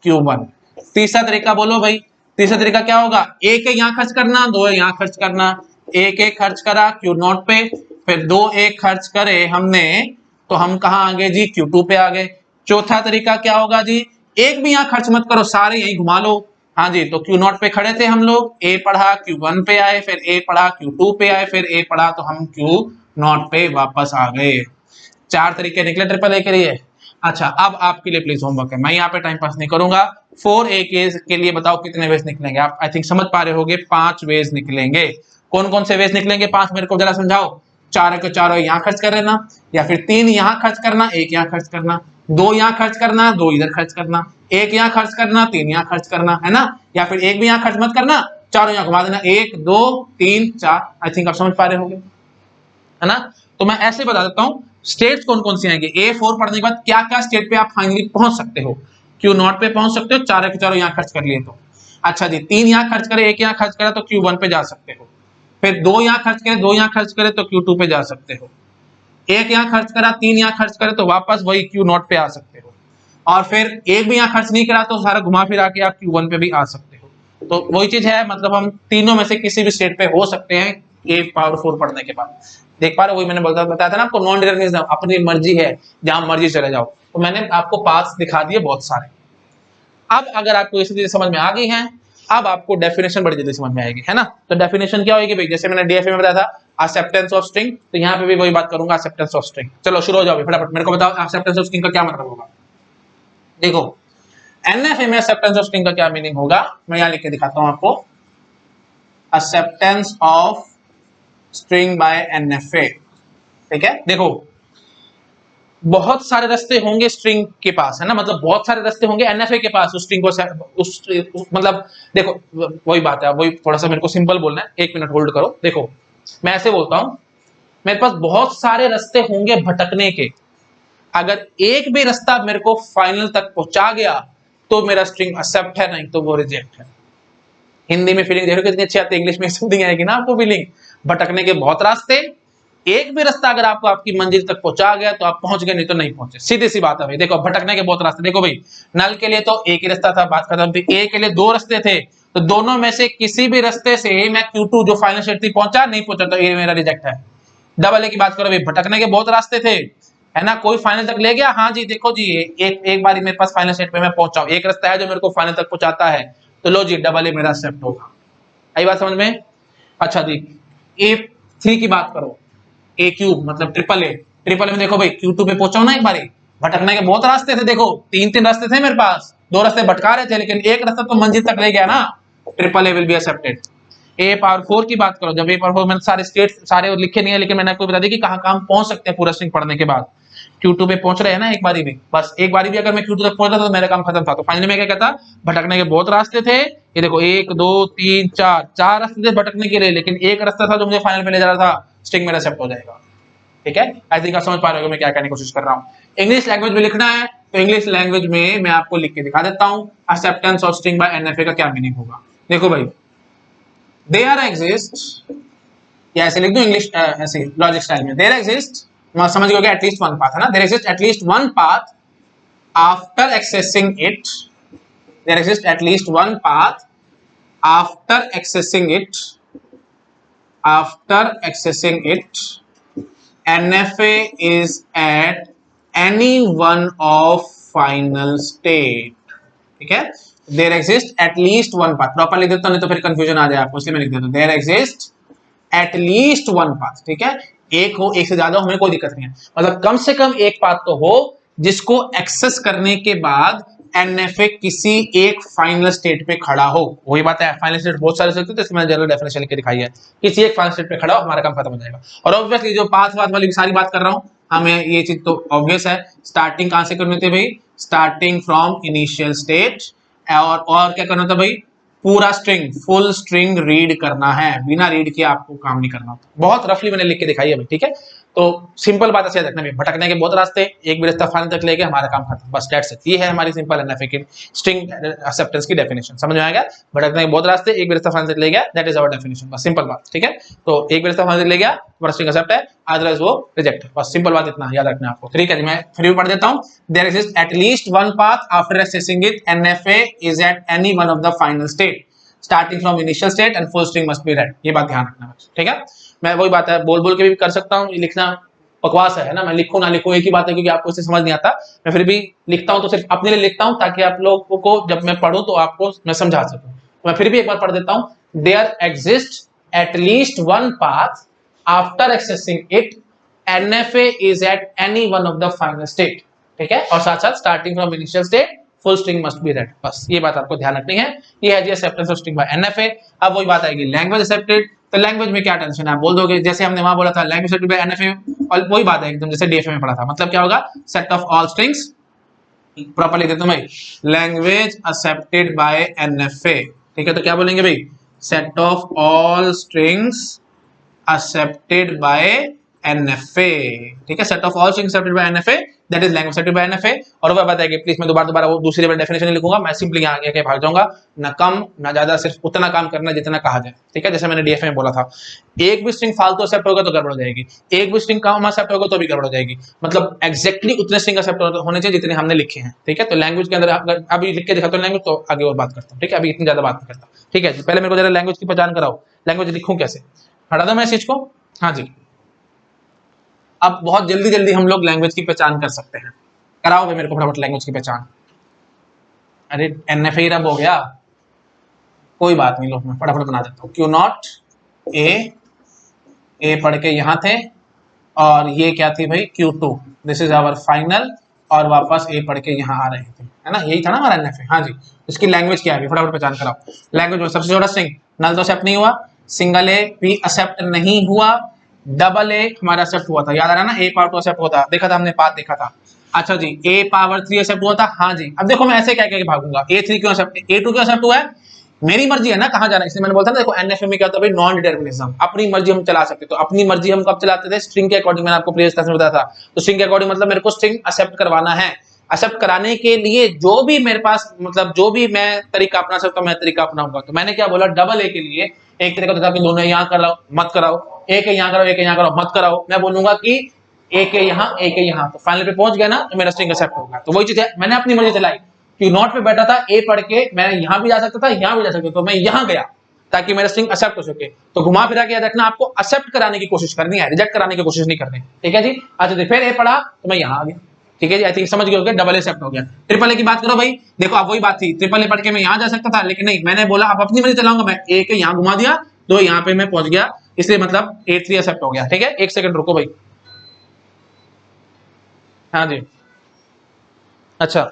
Q one. तीसरा तरीका बोलो भाई, तीसरा तरीका क्या होगा, एक यहां खर्च करना, दो यहां खर्च करना, एक खर्च करा क्यू नॉट पे, फिर 2A खर्च करे हमने तो हम कहां आ गए जी, क्यू टू पे आ गए। चौथा तरीका क्या होगा जी, एक भी यहां खर्च मत करो, सारे यहीं घुमा लो। हाँ जी, तो क्यू नॉट पे खड़े थे हम लोग, ए पढ़ा क्यू वन पे आए, फिर ए पढ़ा क्यू टू पे आए, फिर ए पढ़ा तो हम क्यू नॉट पे वापस आ गए। 4 तरीके निकले ट्रिपल ए के लिए। अच्छा, अब आपके लिए प्लीज होमवर्क है, मैं यहाँ पे टाइम पास नहीं करूंगा। 4A के लिए बताओ कितने वेज निकलेंगे। आप आई थिंक समझ पा रहे होगे, 5 वेज निकलेंगे। कौन कौन से वेज निकलेंगे 5, मेरे को जरा समझाओ। 4 के चारों यहाँ खर्च कर लेना, या फिर 3 यहाँ खर्च करना, एक यहाँ खर्च करना, 2 यहाँ खर्च करना, 2 इधर खर्च करना, एक यहाँ खर्च करना, 3 यहाँ खर्च करना, है ना। या फिर एक भी यहाँ खर्च मत करना, चारों यहाँ घुमा देना, 1 2 3 4। आई थिंक आप समझ पा रहे होंगे, है ना। तो मैं ऐसे बता देता हूँ स्टेट्स कौन कौन सी आएंगे। A4 पढ़ने के बाद क्या क्या स्टेट पे आप फाइनली पहुंच सकते हो। क्यू नॉट पे पहुंच सकते हो, 4 के चारों यहाँ खर्च कर लिए तो। अच्छा जी, 3 यहाँ खर्च करे, एक यहाँ खर्च करे तो Q1 पे जा सकते हो, फिर 2 यहाँ खर्च करे, 2 यहाँ खर्च करे तो Q2 पे जा सकते हो, एक यहाँ खर्च करा, 3 यहाँ खर्च करे तो वापस वही क्यू नॉट पे आ सकते हो, और फिर एक भी यहाँ खर्च नहीं करा तो सारा घुमा फिरा के आप Q1 पे भी आ सकते हो। तो वही चीज है, मतलब हम तीनों में से किसी भी स्टेट पे हो सकते हैं A4 पढ़ने के बाद। देख पा रहे हो, वही मैंने बताया था ना आपको, नॉन डिटरमिनिज्म अपनी मर्जी है, जहां मर्जी चले जाओ। तो मैंने आपको पाथ्स दिखा दिए बहुत सारे। अब अगर आपको ये चीजें समझ में आ गई हैं, अब आपको डेफिनेशन बड़ी जल्दी समझ में आएगी, है ना। तो डेफिनेशन क्या होगी भाई, जैसे मैंने डीएफए में बताया था एक्सेप्टेंस ऑफ स्ट्रिंग, तो यहाँ पे भी वही बात करूंगा, एक्सेप्टेंस ऑफ स्ट्रिंग। चलो शुरू हो जाओ फटाफट, मेरे को बताओ एक्सेप्टेंस ऑफ स्ट्रिंग का क्या मतलब होगा। देखो एनएफए में एक्सेप्टेंस ऑफ स्ट्रिंग का क्या मीनिंग होगा, मैं यहाँ लिख के दिखाता हूँ आपको। Acceptance of string by NFA, ठीक है। देखो बहुत सारे रास्ते होंगे स्ट्रिंग के पास, है ना, मतलब बहुत सारे रास्ते होंगे एनएफए के पास उस स्ट्रिंग को मतलब देखो वही बात है, वही थोड़ा सा मेरे को सिंपल बोलना है, 1 मिनट होल्ड करो। देखो मैं ऐसे बोलता हूं, मेरे पास बहुत सारे रास्ते होंगे भटकने के, अगर एक भी रास्ता मेरे को फाइनल तक पहुंचा गया तो मेरा स्ट्रिंग एक्सेप्ट है, नहीं तो वो रिजेक्ट है। हिंदी में फीलिंग देखो कितनी अच्छी आती है, इंग्लिश में समझ आएगी ना आपको फीलिंग। भटकने के बहुत रास्ते, एक भी रास्ता अगर आपको आपकी मंजिल तक पहुंचा गया तो आप पहुंच गए, नहीं तो नहीं पहुंचे, सीधी सी बात है भाई। देखो भटकने के बहुत रास्ते, देखो भाई नल के लिए तो एक ही रास्ता था, बात खत्म थी। ए के लिए 2 रास्ते थे, तो दोनों में से किसी भी रास्ते से मैं Q2 जो फाइनल स्टेट थी पहुंचा, नहीं पहुंचा तो ये मेरा रिजेक्ट है। डबल ए की बात करो भाई, भटकने के बहुत रास्ते थे, है ना, कोई फाइनल तक ले गया, हाँ जी देखो जी एक बारी मेरे पास फाइनल स्टेट पे मैं पहुंचा हूं, एक रास्ता है जो मेरे को फाइनल तक पहुंचाता है, तो लो जी डबल ए मेरा एक्सेप्ट होगा। आई बात समझ में? अच्छा जी A3 की बात करो, ए क्यूब मतलब ट्रिपल ए में देखो भाई Q2 पे पहुंचा हूं ना एक बारी, भटकने के बहुत रास्ते थे, देखो तीन रास्ते थे मेरे पास, दो रास्ते भटका रहे थे लेकिन एक रास्ता तो मंजिल तक ले गया ना, triple A will be accepted. A power 4 की बात करो, जब ए पावर 4 मैंने सारे स्टेट सारे लिखे नहीं है लेकिन मैंने आपको बता दिया कि कहां कहां पहुंच सकते हैं पूरा स्ट्रिंग पढ़ने के बाद। Q2 पे पहुंच रहे हैं ना एक बारी में, बस एक बारी भी अगर मैं Q2 तक पहुंचा था तो मेरा काम खत्म था। तो फाइनली में क्या कहता, भटकने के बहुत रास्ते थे, ये देखो 1 2 3 4 रास्ते थे भटकने के लिए, लेकिन एक रास्ता था जो मुझे फाइनल पे ले जा रहा था, स्ट्रिंग मेरा एक्सेप्ट हो जाएगा। ठीक है, आई थिंक आप समझ पा रहे हो मैं क्या कहने की कोशिश कर रहा हूं। इंग्लिश लैंग्वेज में लिखना है तो इंग्लिश लैंग्वेज में मैं आपको लिख के दिखा देता हूं acceptance of string by NFA का क्या मीनिंग होगा। देखो भाई, देयर एग्जिस्ट, या ऐसे लिख दो इंग्लिश ऐसे लॉजिक स्टाइल में, देयर एग्जिस्ट, समझ गए एटलीस्ट वन पाथ है ना, there exist at least one path after accessing it, there exist at least one path after accessing it, after accessing it NFA is at any one of final state। ठीक है, there exist at least one path, proper लिख देता हूं नहीं तो फिर कंफ्यूजन आ जाए आपको, इसलिए मैं लिख देता हूं there exist at least one path. ठीक है, एक हो एक से ज्यादा हो हमें कोई दिक्कत नहीं है, मतलब कम से कम एक पाथ तो हो जिसको एक्सेस करने के बाद एनएफए किसी एक फाइनल स्टेट पे खड़ा हो। वही बात है, फाइनल स्टेट बहुत सारे सकते हैं तो इसमें मैंने जनरल डेफिनेशन लिख के दिखाई है, किसी एक फाइनल स्टेट पे खड़ा हो हमारा काम खत्म हो जाएगा। और ऑब्वियसली जो पाथ वाली सारी बात कर रहा हूं, हमें ये चीज तो ऑब्वियस है, स्टार्टिंग कहां से करनी थी भाई, स्टार्टिंग फ्रॉम इनिशियल स्टेट, और क्या करना था भाई, पूरा स्ट्रिंग फुल स्ट्रिंग रीड करना है, बिना रीड किए आपको काम नहीं करना। बहुत रफली मैंने लिख के दिखाई है भाई। ठीक है, तो सिंपल बात ऐसे रखना में, भटकने के बहुत रास्ते, एक भी रास्ता फाइनल तक ले गए हमारा काम खत्म, बस दैट्स इट। ये है हमारी सिंपल एनएफए की स्ट्रिंग एक्सेप्टेंस की डेफिनेशन, समझ में आ गया? भटकने के बहुत रास्ते, एक भी रास्ता फाइनल तक ले गया, दैट इज आवर डेफिनेशन, बस सिंपल बात। ठीक है, तो एक भी रास्ता फाइनल तक ले गया हमारा स्ट्रिंग एक्सेप्ट है, अदरवाइज वो रिजेक्ट है, बस सिंपल बात इतना याद रखना है आपको। ठीक है, मैं फिर भी पढ़ देता हूं, there exist at least one path after accessing it, NFA is at any one of the final state starting from initial state and full string must be read. ये बात ध्यान रखना। ठीक है, मैं वही बात है बोल बोल के भी कर सकता हूँ, लिखना बकवास है ना, मैं लिखूं ना लिखूं एक ही बात है, क्योंकि आपको इसे समझ नहीं आता, मैं फिर भी लिखता हूं तो सिर्फ अपने लिए लिखता हूं ताकि आप लोगों को जब मैं पढ़ूं तो आपको मैं समझा सकूं। तो मैं फिर भी एक बार पढ़ देता हूं, there exist at least one path after accessing it, NFA is at any one of the final state. ठीक है, और साथ साथ starting from initial state full string must be read, बस ये बात आपको ध्यान रखनी है। ये है जी acceptance of string by NFA. अब वही बात आएगी लैंग्वेज एक्सेप्टेड, तो लैंग्वेज में क्या टेंशन है, आप बोल दोगे जैसे हमने वहां बोला था लैंग्वेज एक्सेप्टेड बाय एनएफए, और वही बात है एकदम जैसे डीएफए में पढ़ा था। मतलब क्या होगा, set of all strings, proper लिख देता हूं भाई, लैंग्वेज एक्सेप्टेड बाय एनएफए। ठीक है, तो क्या बोलेंगे भाई, set of all strings accepted by NFA. ठीक है, set of all strings accepted by NFA, that is language accepted bye NFA. और वो बात है कि प्लीज मैं दोबारा वो दूसरी बार डेफिनेशन नहीं लिखूंगा, मैं सिंपली यहां आगे भाग जाऊंगा, ना कम ना ज्यादा, सिर्फ उतना काम करना जितना कहा जाए। ठीक है, जैसे मैंने डीएफए में बोला था, एक भी स्ट्रिंग फालतू एक्सेप्ट होगा तो गड़बड़ हो जाएगी, एक भी स्ट्रिंग कम एक्सेप्ट होगा तो भी गड़बड़ हो जाएगी, मतलब एक्जैक्टली उतने स्ट्रिंग एक्सेप्ट होने चाहिए जितने हमने लिखे हैं। ठीक है, तो लैंग्वेज के अंदर अभी लिख के दिखाता हूं लैंग्वेज, तो आगे और बात करता हूं। ठीक है, अभी इतनी ज्यादा बात नहीं करता। ठीक है, पहले मेरे को जरा लैंग्वेज की पहचान कराओ, लैंग्वेज लिखूं कैसे, हटा दो मैं इस चीज को। हाँ जी, अब बहुत जल्दी जल्दी हम लोग लैंग्वेज की पहचान कर सकते हैं, कराओ भाई मेरे को फटाफट लैंग्वेज की पहचान। अरे एनएफए रब हो गया, कोई बात नहीं, लो मैं फटाफट बना देता हूँ। क्यू नॉट ए पढ़ के यहाँ थे, और ये क्या थी भाई Q2, this is our final, और वापस ए पढ़ के यहाँ आ रहे थे, है ना, यही था ना हमारा एनएफए। हाँ जी, इसकी लैंग्वेज क्या है फटाफट पहचान कराओ। लैंग्वेज में सबसे छोटा स्ट्रिंग, नल तो एक्सेप्ट नहीं हुआ, सिंगल ए भी एक्सेप्ट नहीं हुआ, डबल ए हमारा एक्सेप्ट हुआ था, याद आ रहा ना, ए पावर 2 एक्सेप्ट होता, देखा था हमने, पाथ देखा था। अच्छा जी, ए पावर 3 एक्सेप्ट हुआ था, हाँ जी। अब देखो मैं ऐसे क्या क्या भागूंगा, A3 क्यों एक्सेप्ट, A2 क्यों एक्सेप्ट हुआ है, मेरी मर्जी है ना कहां जाना, इसलिए मैंने बोलता था देखो एनएफए में क्या होता है भाई, नॉन डिटरमिनिज्म, अपनी मर्जी हम चला सकते। तो अपनी मर्जी हम कब चलाते थे, स्ट्रिंग के अकॉर्डिंग, मैंने आपको प्रीवियस क्लास में बताया था। तो स्ट्रिंग के अकॉर्डिंग मतलब मेरे को स्ट्रिंग एक्सेप्ट करवाना है, एक्सेप्ट कराने के लिए जो भी मेरे पास, मतलब जो भी मैं तरीका अपना सकता हूं मैं तरीका अपनाऊंगा। तो मैंने क्या बोला, डबल ए के लिए एक तरीका था कि दोनों यहाँ कराओ मत कराओ, एक यहाँ कराओ एक यहाँ कराओ मत कराओ, मैं बोलूंगा कि एक यहाँ एक यहाँ, तो फाइनल पे पहुंच गया ना, तो मेरा स्ट्रिंग एक्सेप्ट होगा। तो वही चीज है, मैंने अपनी मर्जी चलाई, क्यू नॉट पे बैठा था, ए पढ़ के मैं यहाँ भी जा सकता था यहाँ भी जा सकता था, तो मैं यहाँ गया ताकि मेरा स्ट्रिंग एक्सेप्ट हो सके। तो घुमा फिरा के याद रखना, आपको एक्सेप्ट कराने की कोशिश करनी है, रिजेक्ट कराने की कोशिश नहीं करनी। ठीक है जी। अच्छा फिर ए पढ़ा तो मैं यहाँ आ गया। ठीक है जी, आई थिंक समझ गए होंगे, डबल एक्सेप्ट हो गया। ट्रिपल ए की बात करो भाई, देखो आप वही बात थी, ट्रिपल ए पढ़ के मैं यहाँ जा सकता था, लेकिन नहीं, मैंने बोला आप अपनी मर्जी चलाऊंगा, मैं ए के यहाँ घुमा दिया, दो यहाँ पे मैं पहुंच गया, इसलिए मतलब 8-3 एक्सेप्ट हो गया। ठीक है, एक सेकंड रुको भाई। हाँ जी, अच्छा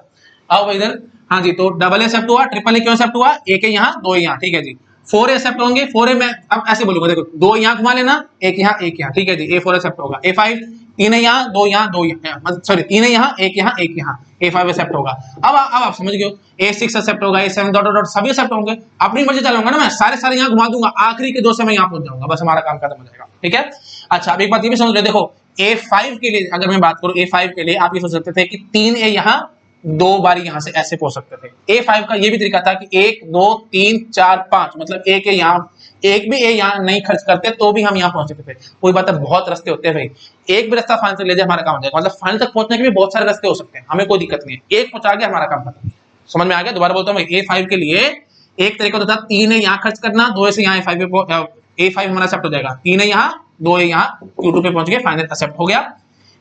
आओ भाई इधर। हाँ जी, तो डबल एक्सेप्ट हुआ, ट्रिपल ए क्यों एक्सेप्ट हुआ, ए के यहाँ दो यहाँ। ठीक है जी, 4 एक्सेप्ट होंगे, 4 में अब ऐसे बोलूंगा, देखो दो यहाँ घुमा लेना, एक यहाँ एक यहाँ। ठीक है जी, A4 एक्सेप्ट होगा। A5 तीन है यहाँ, दो यहाँ दो यहाँ, सॉरी तीन है यहाँ एक यहाँ। A5 एक्सेप्ट होगा। अब आप समझ गए हो, A6 एक्सेप्ट होगा, A7 डॉट डॉट सभी एक्सेप्ट होंगे। अपनी मर्जी चलाऊंगा ना, मैं सारे यहाँ घुमा दूंगा, आखिरी के दो से मैं यहाँ पहुंच जाऊंगा, बस हमारा काम खत्म हो जाएगा। ठीक है, अच्छा अब एक बात ये भी समझ लो, देखो A5 के लिए अगर मैं बात करूं, A5 के लिए आप ये सोच सकते थे कि 3A यहाँ दो बारी यहां से ऐसे पहुंच सकते थे। A5 का ये भी तरीका था कि 1 2 3 4 5, मतलब एक ए यहाँ, एक भी ए यहाँ नहीं खर्च करते तो भी हम यहाँ पहुंच सकते थे। कोई बात है, बहुत रास्ते होते हैं भाई, एक भी रास्ता फाइनल तक ले जाए हमारा काम हो जाएगा। मतलब फाइनल तक पहुंचने के भी बहुत सारे रास्ते हो सकते हैं, हमें कोई दिक्कत नहीं है, एक पहुंचा गया हमारा काम खत्म। समझ में आ गया? दोबारा बोलता हूँ, A5 के लिए एक तरीका तो था 3 ए यहाँ खर्च करना, 2 से यहाँ A5 हमारा एक्सेप्ट हो जाएगा, 3 ए यहाँ 2 ए यहाँ Q2 पे पहुंच गए, फाइनल एक्सेप्ट हो गया।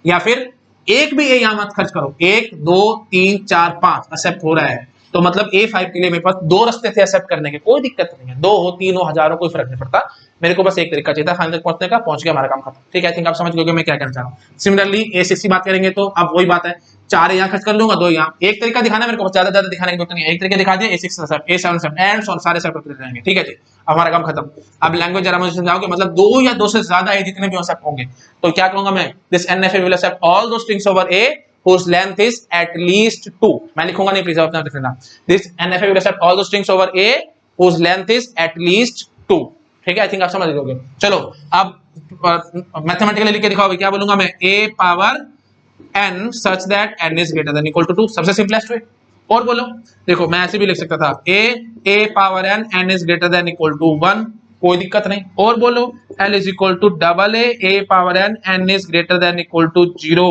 या फिर एक भी ए यहां मत खर्च करो, 1 2 3 4 5 एक्सेप्ट हो रहा है, तो मतलब A5 के लिए मेरे पास दो रास्ते थे एक्सेप्ट करने के, कोई दिक्कत नहीं है, दो हो तीन हो हजारों कोई फर्क नहीं पड़ता, मेरे को बस एक तरीका चाहिए था फाइनल तक पहुंचने का, पहुंच गया, हमारा काम खत्म। ठीक है, आई थिंक आप समझ गए मैं क्या कहना चाह रहा हूं। सिमिलरली A6 की बात करेंगे तो अब वही बात है, 4 यहाँ खर्च कर लूंगा, 2 यहाँ, एक तरीका दिखाना मेरे को, ज्यादा दिखाने की जरूरत नहीं है, एक तरीका दिखा दिया, A6 A7 एंड सो सारे एक्सेप्ट होते जाएंगे। ठीक है जी, अब हमारा काम खत्म। अब लैंग्वेज जरा मुझे समझाओगे, मतलब दो या दो से ज्यादा है जितने भी एक्सेप्ट होंगे, तो क्या कहूंगा मैं, this NFA will accept all those strings over A whose length is at least 2। मैं लिखूंगा नहीं, प्लीज अपना लिखना, this NFA will accept all those strings over A whose length is at least 2। ठीक है, आई थिंक आप समझ लोगे। चलो अब मैथमेटिकली लिख के दिखाओ, क्या बोलूंगा मैं, A power n such that n is greater than equal to 2, सबसे सिंपलेस्ट वे। और बोलो, देखो मैं ऐसे भी लिख सकता था, A power n is greater than equal to 1, कोई दिक्कत नहीं। और बोलो, L is equal to double A power n is greater than equal to 0।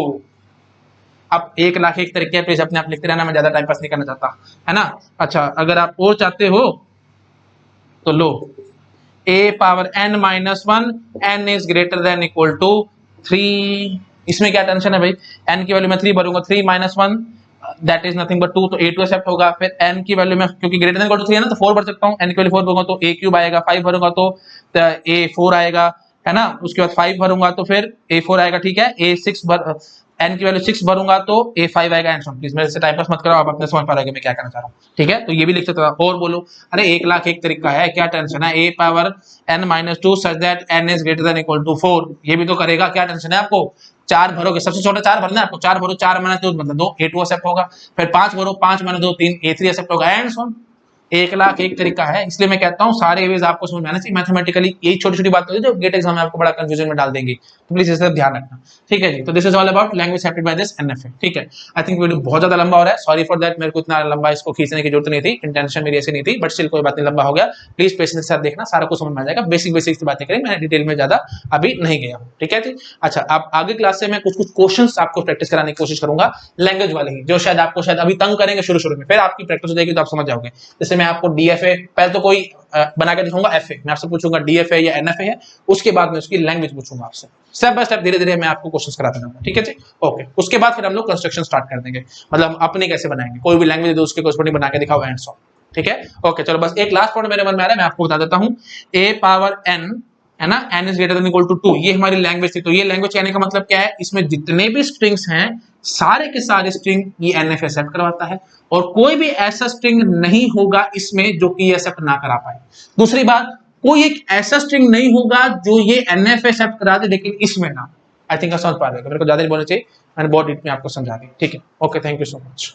अब 1,00,000 एक तरीके है, प्लीज अपने आप लिखते रहना, मैं ज्यादा टाइम पास नहीं करना चाहता, है ना। अच्छा अगर आप और चाहते हो तो लो, A power n minus 1 n is greater than equal to 3। इसमें क्या टेंशन है भाई, n की वैल्यू में 3 भरूंगा, 3 minus 1 that is nothing but 2, तो A2 एक्सेप्ट होगा। फिर n की वैल्यू में क्योंकि ग्रेटर देन इक्वल टू 3 है ना, तो 4 भर सकता हूँ, n की वैल्यू 4 भरूंगा तो A क्यूब आएगा, 5 भरूंगा तो A4 आएगा, है ना। उसके बाद 5 भरूंगा तो फिर A4 आएगा। ठीक है, A6 भर, n की वैल्यू 6 भरूंगा तो A5 आएगा, एंड सो ऑन। प्लीज मेरे से टाइम पास मत करो, आप अपने समझ पा रहे हो मैं क्या करना चाह रहा हूँ। ठीक है, तो ये भी लिख सकते हो। और बोलो, अरे 1,00,000 एक तरीका है, क्या टेंशन है, A power n minus 2 such that n is greater than equal to 4, ये भी तो करेगा, क्या टेंशन है आपको। 4 भरोगे, सबसे छोटा 4 भरना है आपको, 4 भरो, 4 माइनस 2 मतलब 2, A2 एक्सेप्ट होगा। फिर 5 भरो, 5 माइनस 2 3, A3 एक्सेप्ट होगा, एंड सो ऑन। 1,00,000 एक तरीका है, इसलिए मैं कहता हूँ सारे वेज आपको समझ में आना चाहिए मैथमेटिकली। यही छोटी छोटी बात होती है जो गेट एग्जाम में आपको बड़ा कंफ्यूजन में डाल देंगी, तो प्लीज इसे ध्यान रखना। ठीक है जी, तो this is all about language accepted by this NFA। ठीक है, आई थिंक वीडियो बहुत ज्यादा लंबा हो रहा है, सॉरी फॉर दैट, मेरे को इतना लंबा इसको खींचने की जरूरत नहीं थी, इंटेंशन मेरी ऐसी नहीं थी, बट स्टिल कोई बात नहीं, लंबा हो गया। प्लीज पेशेंस के साथ देखना, सारा कुछ समझ में आ जाएगा। बेसिक बेसिक बातें करें, मैंने डिटेल में ज्यादा अभी नहीं गया। ठीक है जी, अच्छा आप आगे क्लास से मैं कुछ क्वेश्चंस आपको प्रैक्टिस कराने की कोशिश करूंगा, लैंग्वेज वाले ही, जो शायद आपको शायद अभी तंग करेंगे शुरू में, फिर आपकी प्रैक्टिस हो जाएगी तो आप समझ जाओगे। जैसे मैं आपको DFA पहले तो कोई बना के दिखाऊंगा, FA मैं आपसे पूछूंगा DFA या NFA है, उसके बाद मैं उसकी लैंग्वेज पूछूंगा आपसे, स्टेप बाय स्टेप धीरे धीरे मैं आपको क्वेश्चंस कराता रहूंगा। ठीक है जी, ओके। उसके बाद फिर हम लोग कंस्ट्रक्शन स्टार्ट कर देंगे, मतलब अपने कैसे बनाएंगे, कोई भी लैंग्वेज दे उसके कोर्सपोंडिंग बना के दिखाओ, एंड सो। ठीक है, ओके। चलो बस एक लास्ट पॉइंट मेरे मन में आ रहा है, मैं आपको बता देता हूं। A पावर n है ना, n is greater than equal to 2, ये हमारी लैंग्वेज थी। तो ये लैंग्वेज कहने का मतलब क्या है, इसमें जितने भी स्ट्रिंग्स हैं सारे के सारे स्ट्रिंग ये NFA एक्सेप्ट करवाता है, और कोई भी ऐसा स्ट्रिंग नहीं होगा इसमें जो कि ये एक्सेप्ट ना करा पाए। दूसरी बात, कोई एक ऐसा स्ट्रिंग नहीं होगा जो ये NFA एक्सेप्ट करा दे लेकिन इसमें ना। आई थिंक आप समझ पा रहे हो, मेरे को ज्यादा नहीं बोलना चाहिए, मैंने बहुत डीप में आपको समझा दिया। ठीक है, okay, thank you so much.